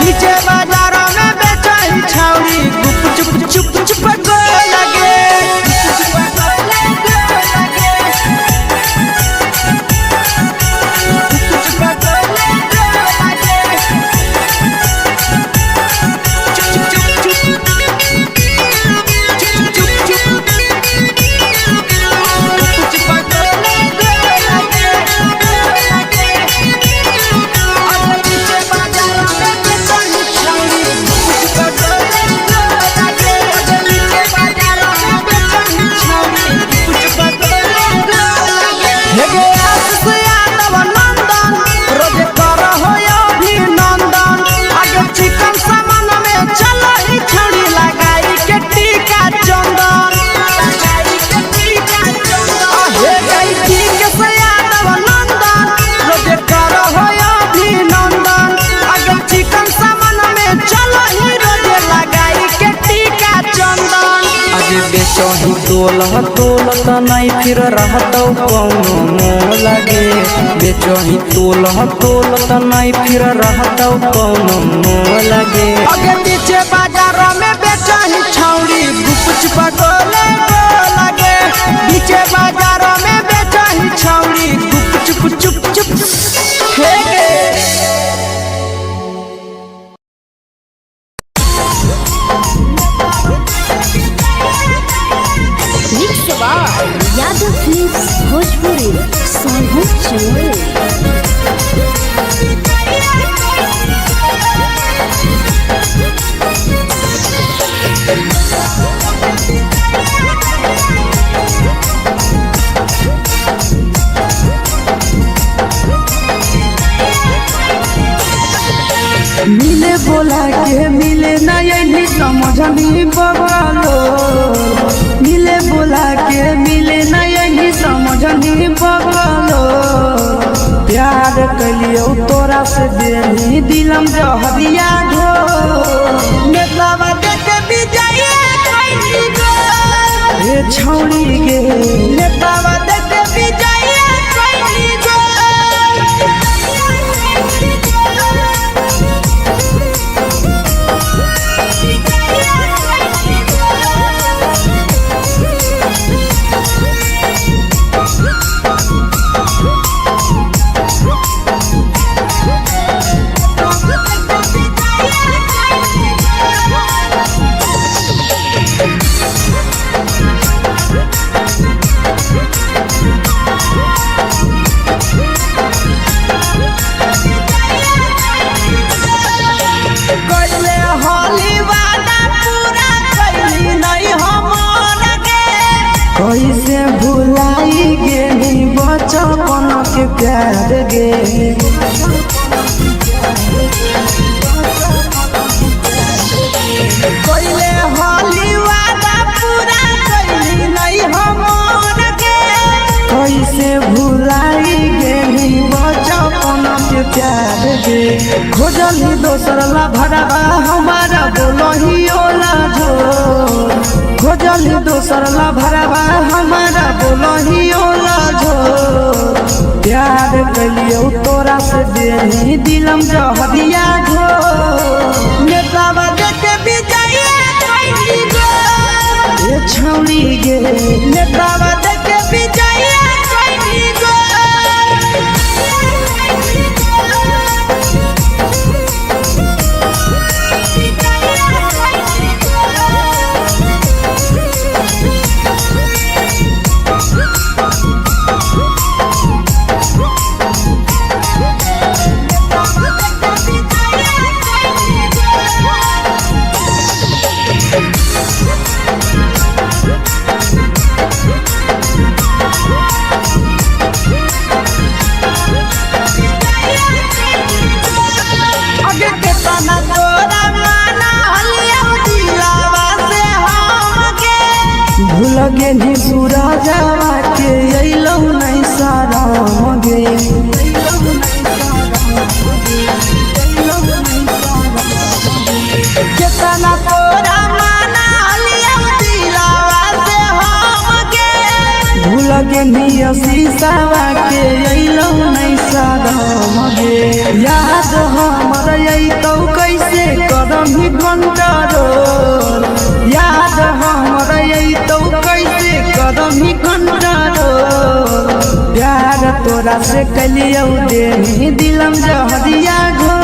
नीचे बाजारों में बेचाई छावरी चुप चुप चुप लगे बेचही तोल नहीं फिर रहतौ कौनो मोह लगे बेचही तोल नहीं फिर रहतौ कौनो मोह लगे अगे नीचे बाजारों में बेचही छौरी कुछ पटोले लगे नीचे बाजारों में बेचही छौरी चुप चुप चुप यादव फिल्म्स भोजपुरी सोनू चोर मिले बोला के मिले नहीं समझ नहीं बवालो मिले बोला के मिले नहीं समझ नहीं बवालो प्यार कलियो तोरा से देनी दिलम जहरिया घो नेतावा देखे बिजाइए कोई गो ए छौड़ी गे नेतावा देखे बिजाइए कोई गो कैसे भुलाई गेली बचपन के प्यार गे कैले होली वादा पूरा कैली नहीं हमर गे कैसे भुलाई गेली बचपन के प्यार गे खोजली दोसर ला भरवा हमारा बोलही ओला जो खोजली दोसर ला भरवा हमारा बोलही ओला जो प्यार कलियो तोरा से देनी दिलम जहरिया घो नेतावा देखे बिजाइए कोई गो ए छौड़ी गे नेतावा देखे बिजाइए कोई गो लगे नी सूरजवा के अइलौ नहीं सारा गे तोहरा से कलियो देनी दिलम जहरिया घो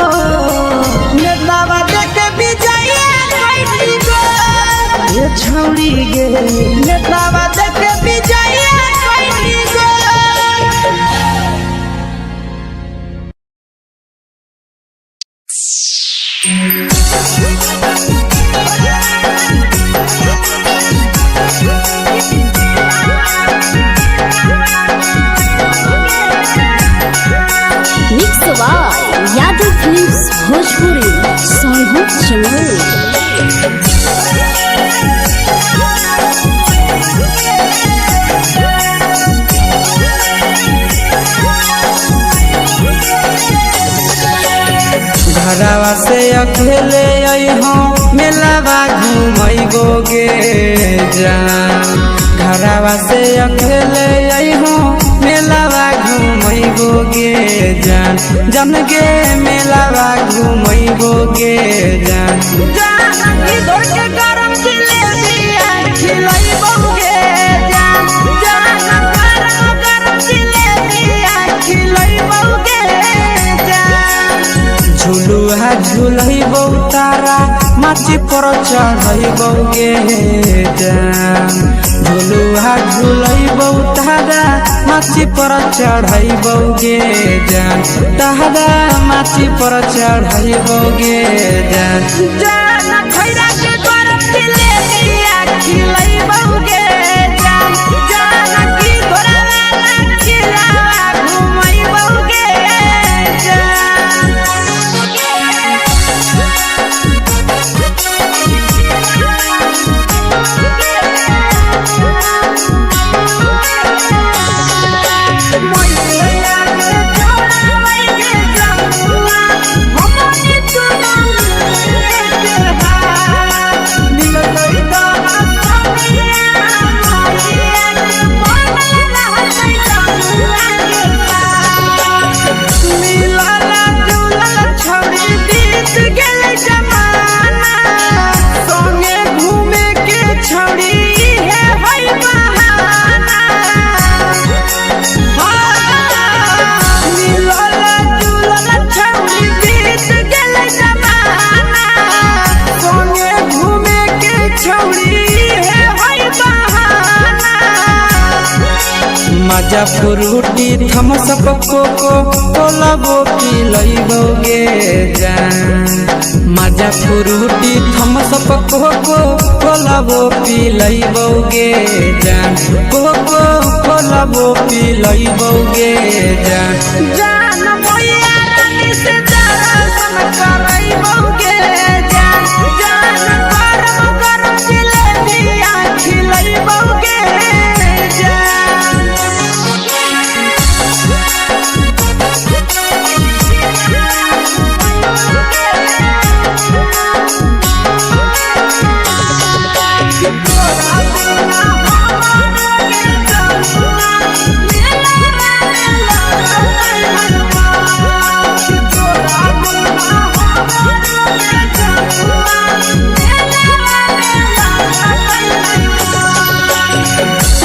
नेतावा देखे विजया कैली गो ये छौड़ी गे नेतावा देखे विजया कैली गो। Mix by Yadav films Bhojpuri Sonu Chamoli. घरवा से अकेले अइहो मेलावा घूमैबो गे जान घरवा से अकेले अइहो मेलावा घूमैबो गे जान जन गे मेलावा घूमैबो गे जान जान की दौड़ के गरम जिलेबिया खिलैबो गे जान जान गरम जिलेबिया खिलैबो गे जान झुलुहा झुलैबो तारा माची पर चढ़ैबो गे जान झुलुहा झुलैबो तारा माची पर चढ़ैबो गे जान तारा माची पर चढ़ैबो गे जान जान खैरा के गरम जिलेबिया खिलैबो गे जान जान की घोड़ा खिलावा घुमैबो गे जान। मजा फ्रूटी थम्स अप कोको कोलाबो पिलैबो गे जान मजा फ्रूटी थम्स अप कोको कोलाबो पिलैबो गे जान कोको कोलाबो पिलैबो गे जान जान मोया रानी से दर्शन करैबो गे जान जान गरम गरम जिलेबिया खिलैबो गे जान।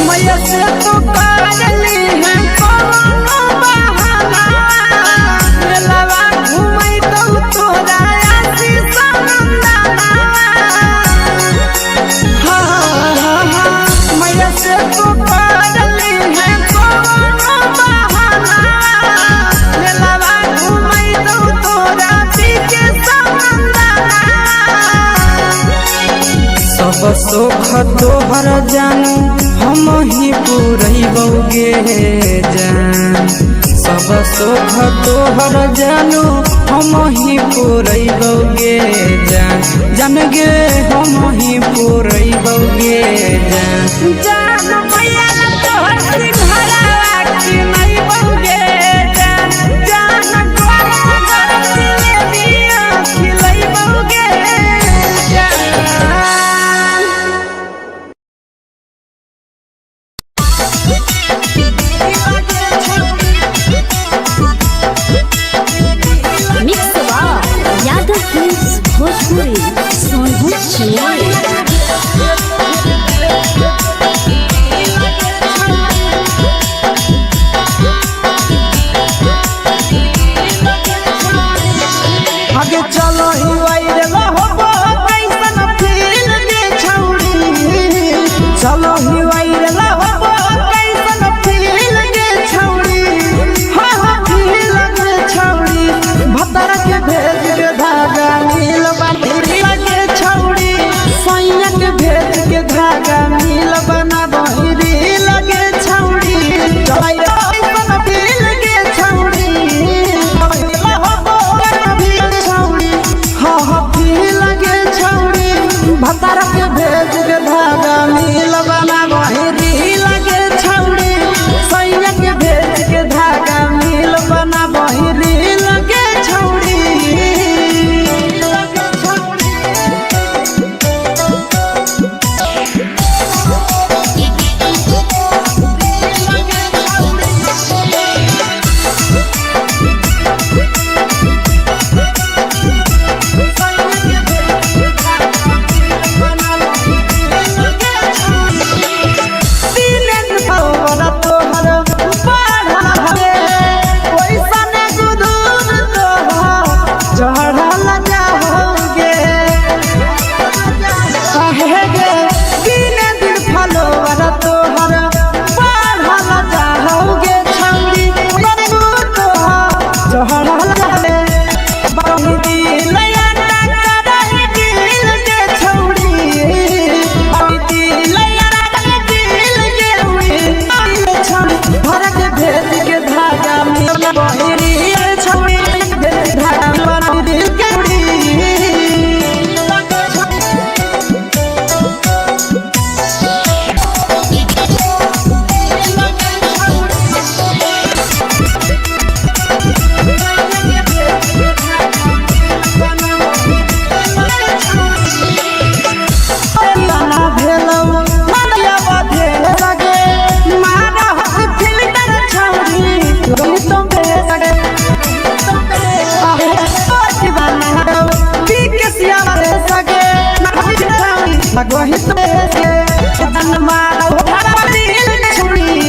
मैया से तो पागली है कोनो बहाना मेलावा घूमै तो तोरा आसी सनंदाना मैया से तो पागली है कोनो बहाना मेलावा घूमै तो तोरा पीछे सनंदाना। सब सुख तोहर जानू हम ही पुरैबो गे जान सब सुख तोहर जानू हम ही पुरैबो गे जान जन गे हम ही पुरैबो गे जान जान मैया तोहर सिंघरावा खिलैबो गे जान जान गरम गरम जिलेबिया खिलैबो गे जान। Mix by Yadav films Bhojpuri Sonu Chamoli. लगही से जान मारो भरा दिल छुड़ी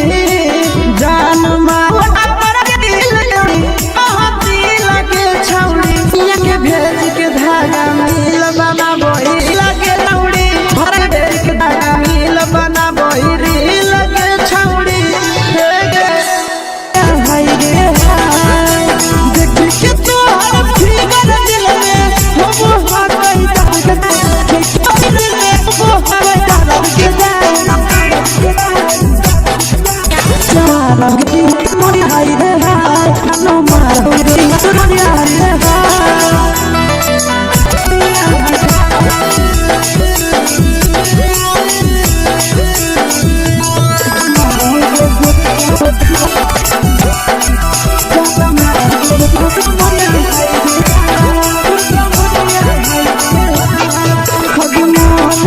जान मारो भरा दिल छुड़ी हंसी लगे छौड़ी ये के भेज के धागा मिल बना बोई लगे छौड़ी भरा भेज के धागा मिल बना बोई रे लगे छौड़ी हे गे हाय रे हाय देख के तो हर फिगर दिल में हो हो गई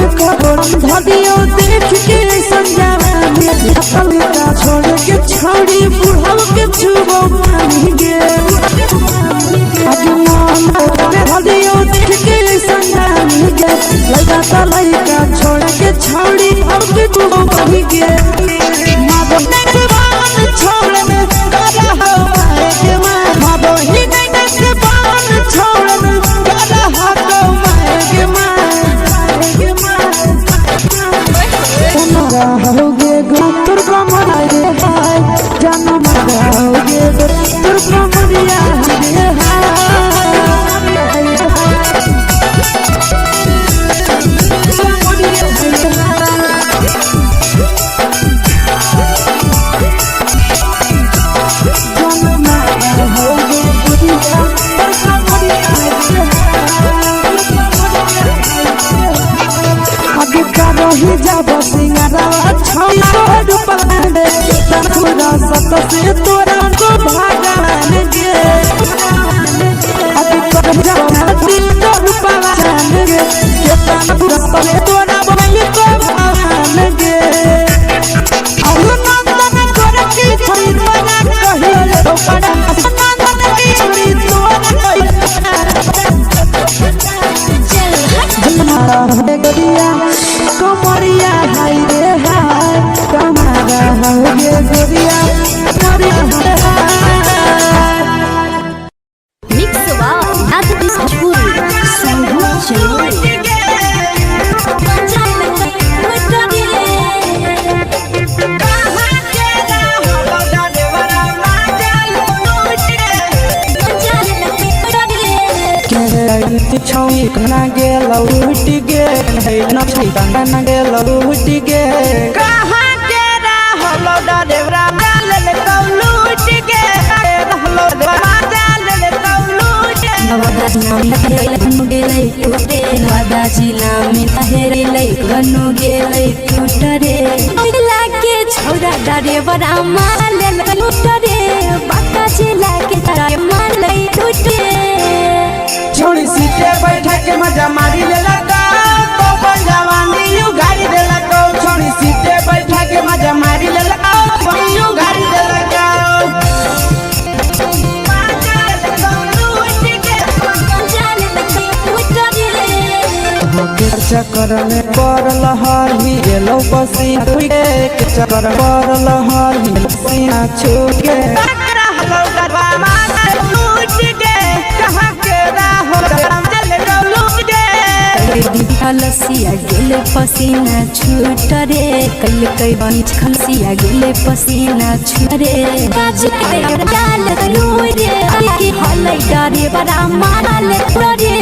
धदियो देख के संजावा में पलका छोड़ के छौड़ी बुढ़ाव के छुबो पानी गे अजमान के धदियो देख के संजावा में लगा ता लइका छोड़ के छौड़ी अब के छुबो पानी गे मादो के बान छोड़ में करा हो माए के मादो ही के बान छोड़ में करा हो माए के माए होगे गुतर कमरिया हाय जान मरा होगे गुतर कमरिया ही जब सिंगरा छौड़ा दुपहर तोरा सत से तोरा को भागन गे अभी कर जब दिल तो पवन गे केतना बुरा पले तोरा बमई को भागन गे और नंदन कर की थई तोरा कहि तो पड़ा नंदन की छोड़ी तोरा कहि गरिया कमरिया हाय रे हाय कमारा होगे गोरिया कमरिया मिक्स वा नाच भोजपुरी संगो चलो छौई कना गेल उठ गे है न छई कना गेल उठ गे कहां के रहलो देवरा माल कौलूट गे रहलो माल कौलूट नवादा नाम नखेले गेलै टूटे नवादा जिला में तहेरेलै गनु गेलै टूटरे जिला के छौरा डरे बड़ा माल लूटरे बाका जिला के तारा माल टूटे छोड़ी सीटे बैठा के मजा मारी ले लगा तो जवानी यू गाड़ी दे लगा छोड़ी सीटे बैठा के मजा मारी ले लगा यू गाड़ी दे लगा चक्कर में पड़ल हरी गेलो पसीना छूटे के चक्कर पड़ल हरी पसीना छूटे खलसिया गेले पसीना छूटरे कल कई बंच खलसिया गेले पसीना छूटरे बाज के डाल लूरे के हलै डरे बड़ा मारल रे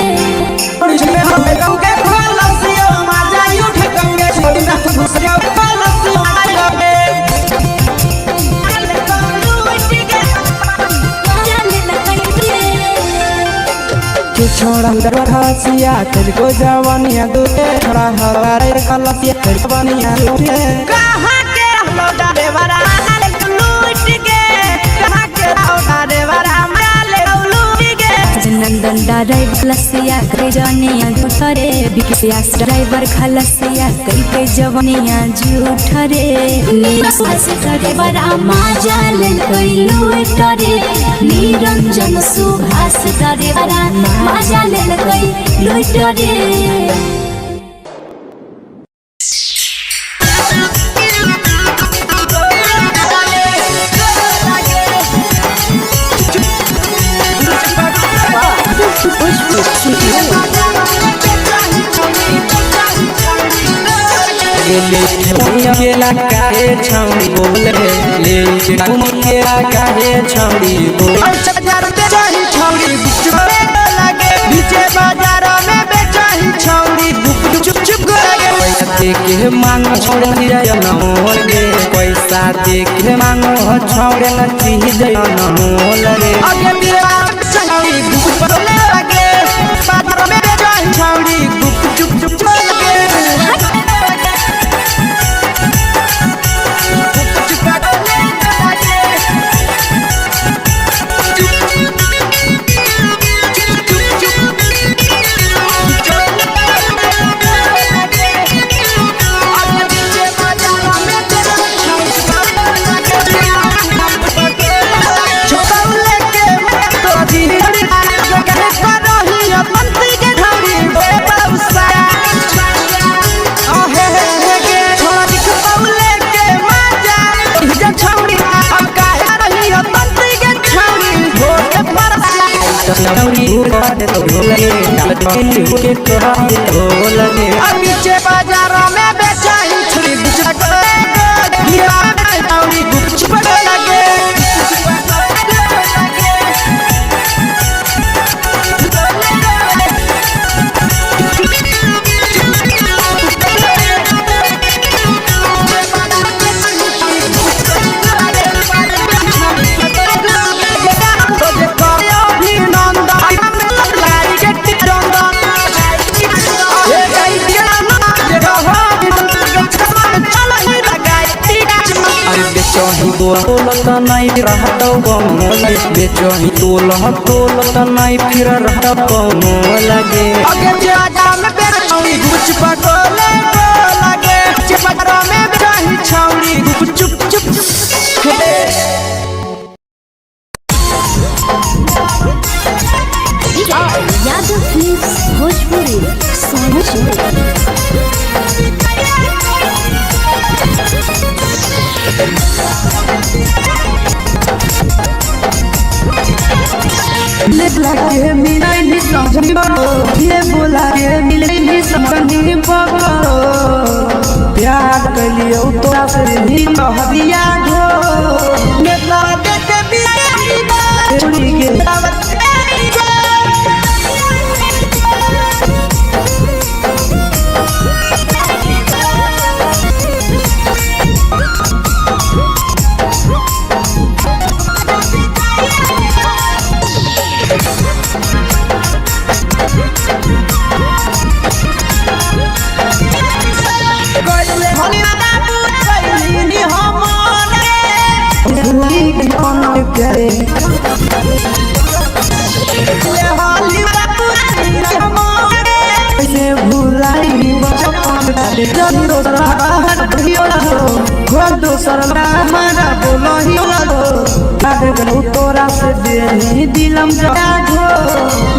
ओरिजिनल हमें गांव के खलसिया मजा उठ कंगे छोड़ी ना घुसरिया खलसिया आगे छोड़ा खलसिया तेरे जवानिया दूटे छोड़ा हवारे खलसिया तेरे जवानिया दूटे कहां के हलो डाले बड़ा लूट के कहां के हलो डाले बड़ा माल लूट के नंदन ड्राइवर खलसिया करे जवानिया झूठरे बिकिया ड्राइवर खलसिया कई के जवानिया झूठरे नीरस करे बड़ा माजल कोई लूटरे निरंजन सुभाष करे बड़ा माजल कोई लूटरे। अकेला काहे छौड़ी बोले ले तुम अकेला काहे छौड़ी बोले देखे मांग छोड़े न होगे पैसा देखे मांग छोड़े न चीज न होगे आगे छौड़ी गुप चुप चुप पीछे बाजारों में बेचाई छुरी बेचही तोलत नहीं रहता कौनो बेचही तोलत नहीं फिर रहता कौनो लगे आगे ज्यादा में बेचही कुछ पकोले लगे चपरा में बेचही छौड़ी गुप चुप चुप यादव फिल्म्स भोजपुरी लगे मिले नहीं समझ ये बोला के मिले नहीं समझ प्यार कर लियो तोरा से नहीं कहबिया हो मेरा देते भी छोड़ी के तोरा से दे दिलम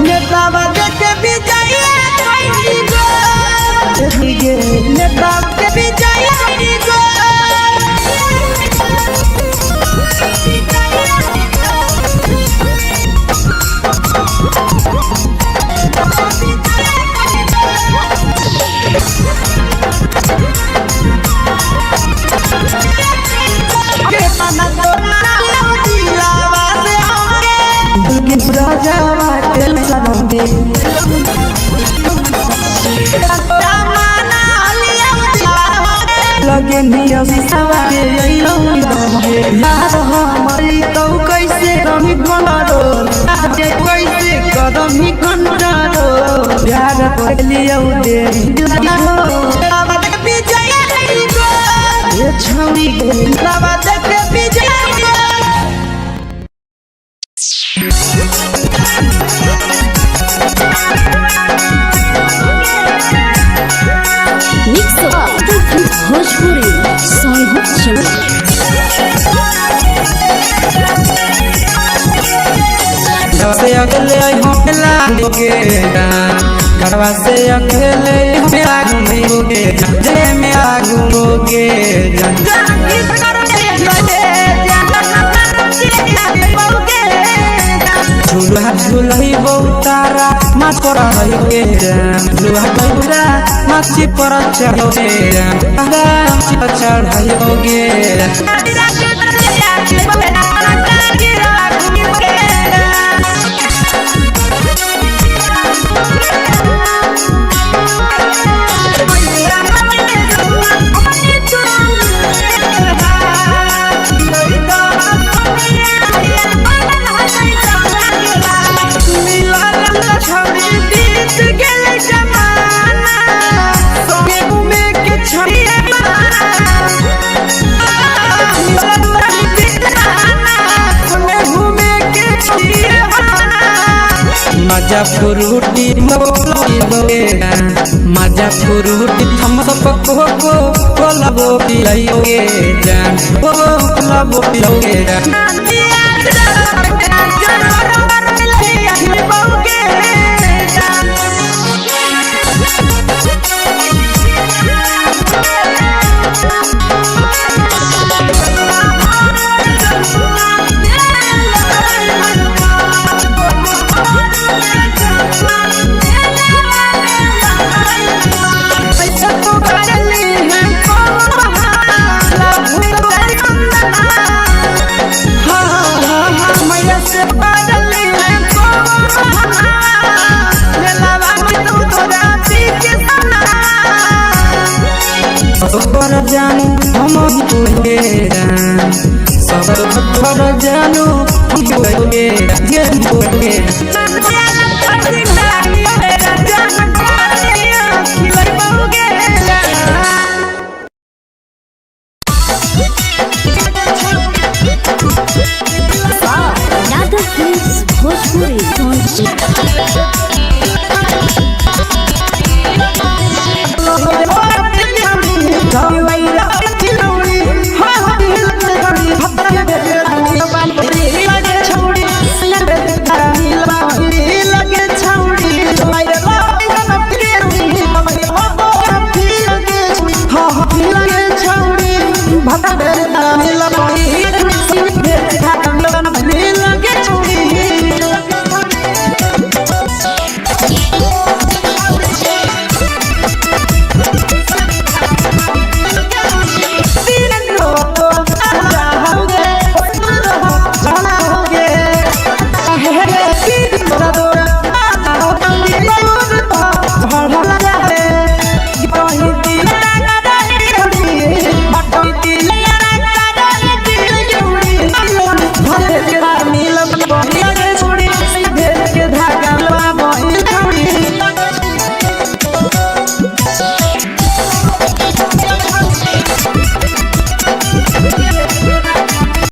नेता के भी जाइए नेता के भी जाइए लगे यार हमारी तो कैसे रमी बनारो कैसे कदम ही कंटारो प्यार कर लियो दे छौड़ी भोजपुरी से अगले हमला दोगे घरवा से अकेले घूमोगे जे में घूमोगे झूला झूलई बहुतारा माछ पर रही झूला बहुरा माछी पर चढ़ोगे चढ़ोगे मजा फ्रूटी मजा फ्रूटी हम सब को लबो पिलाइए जान लबो पिलाइए जानू हम सब जानू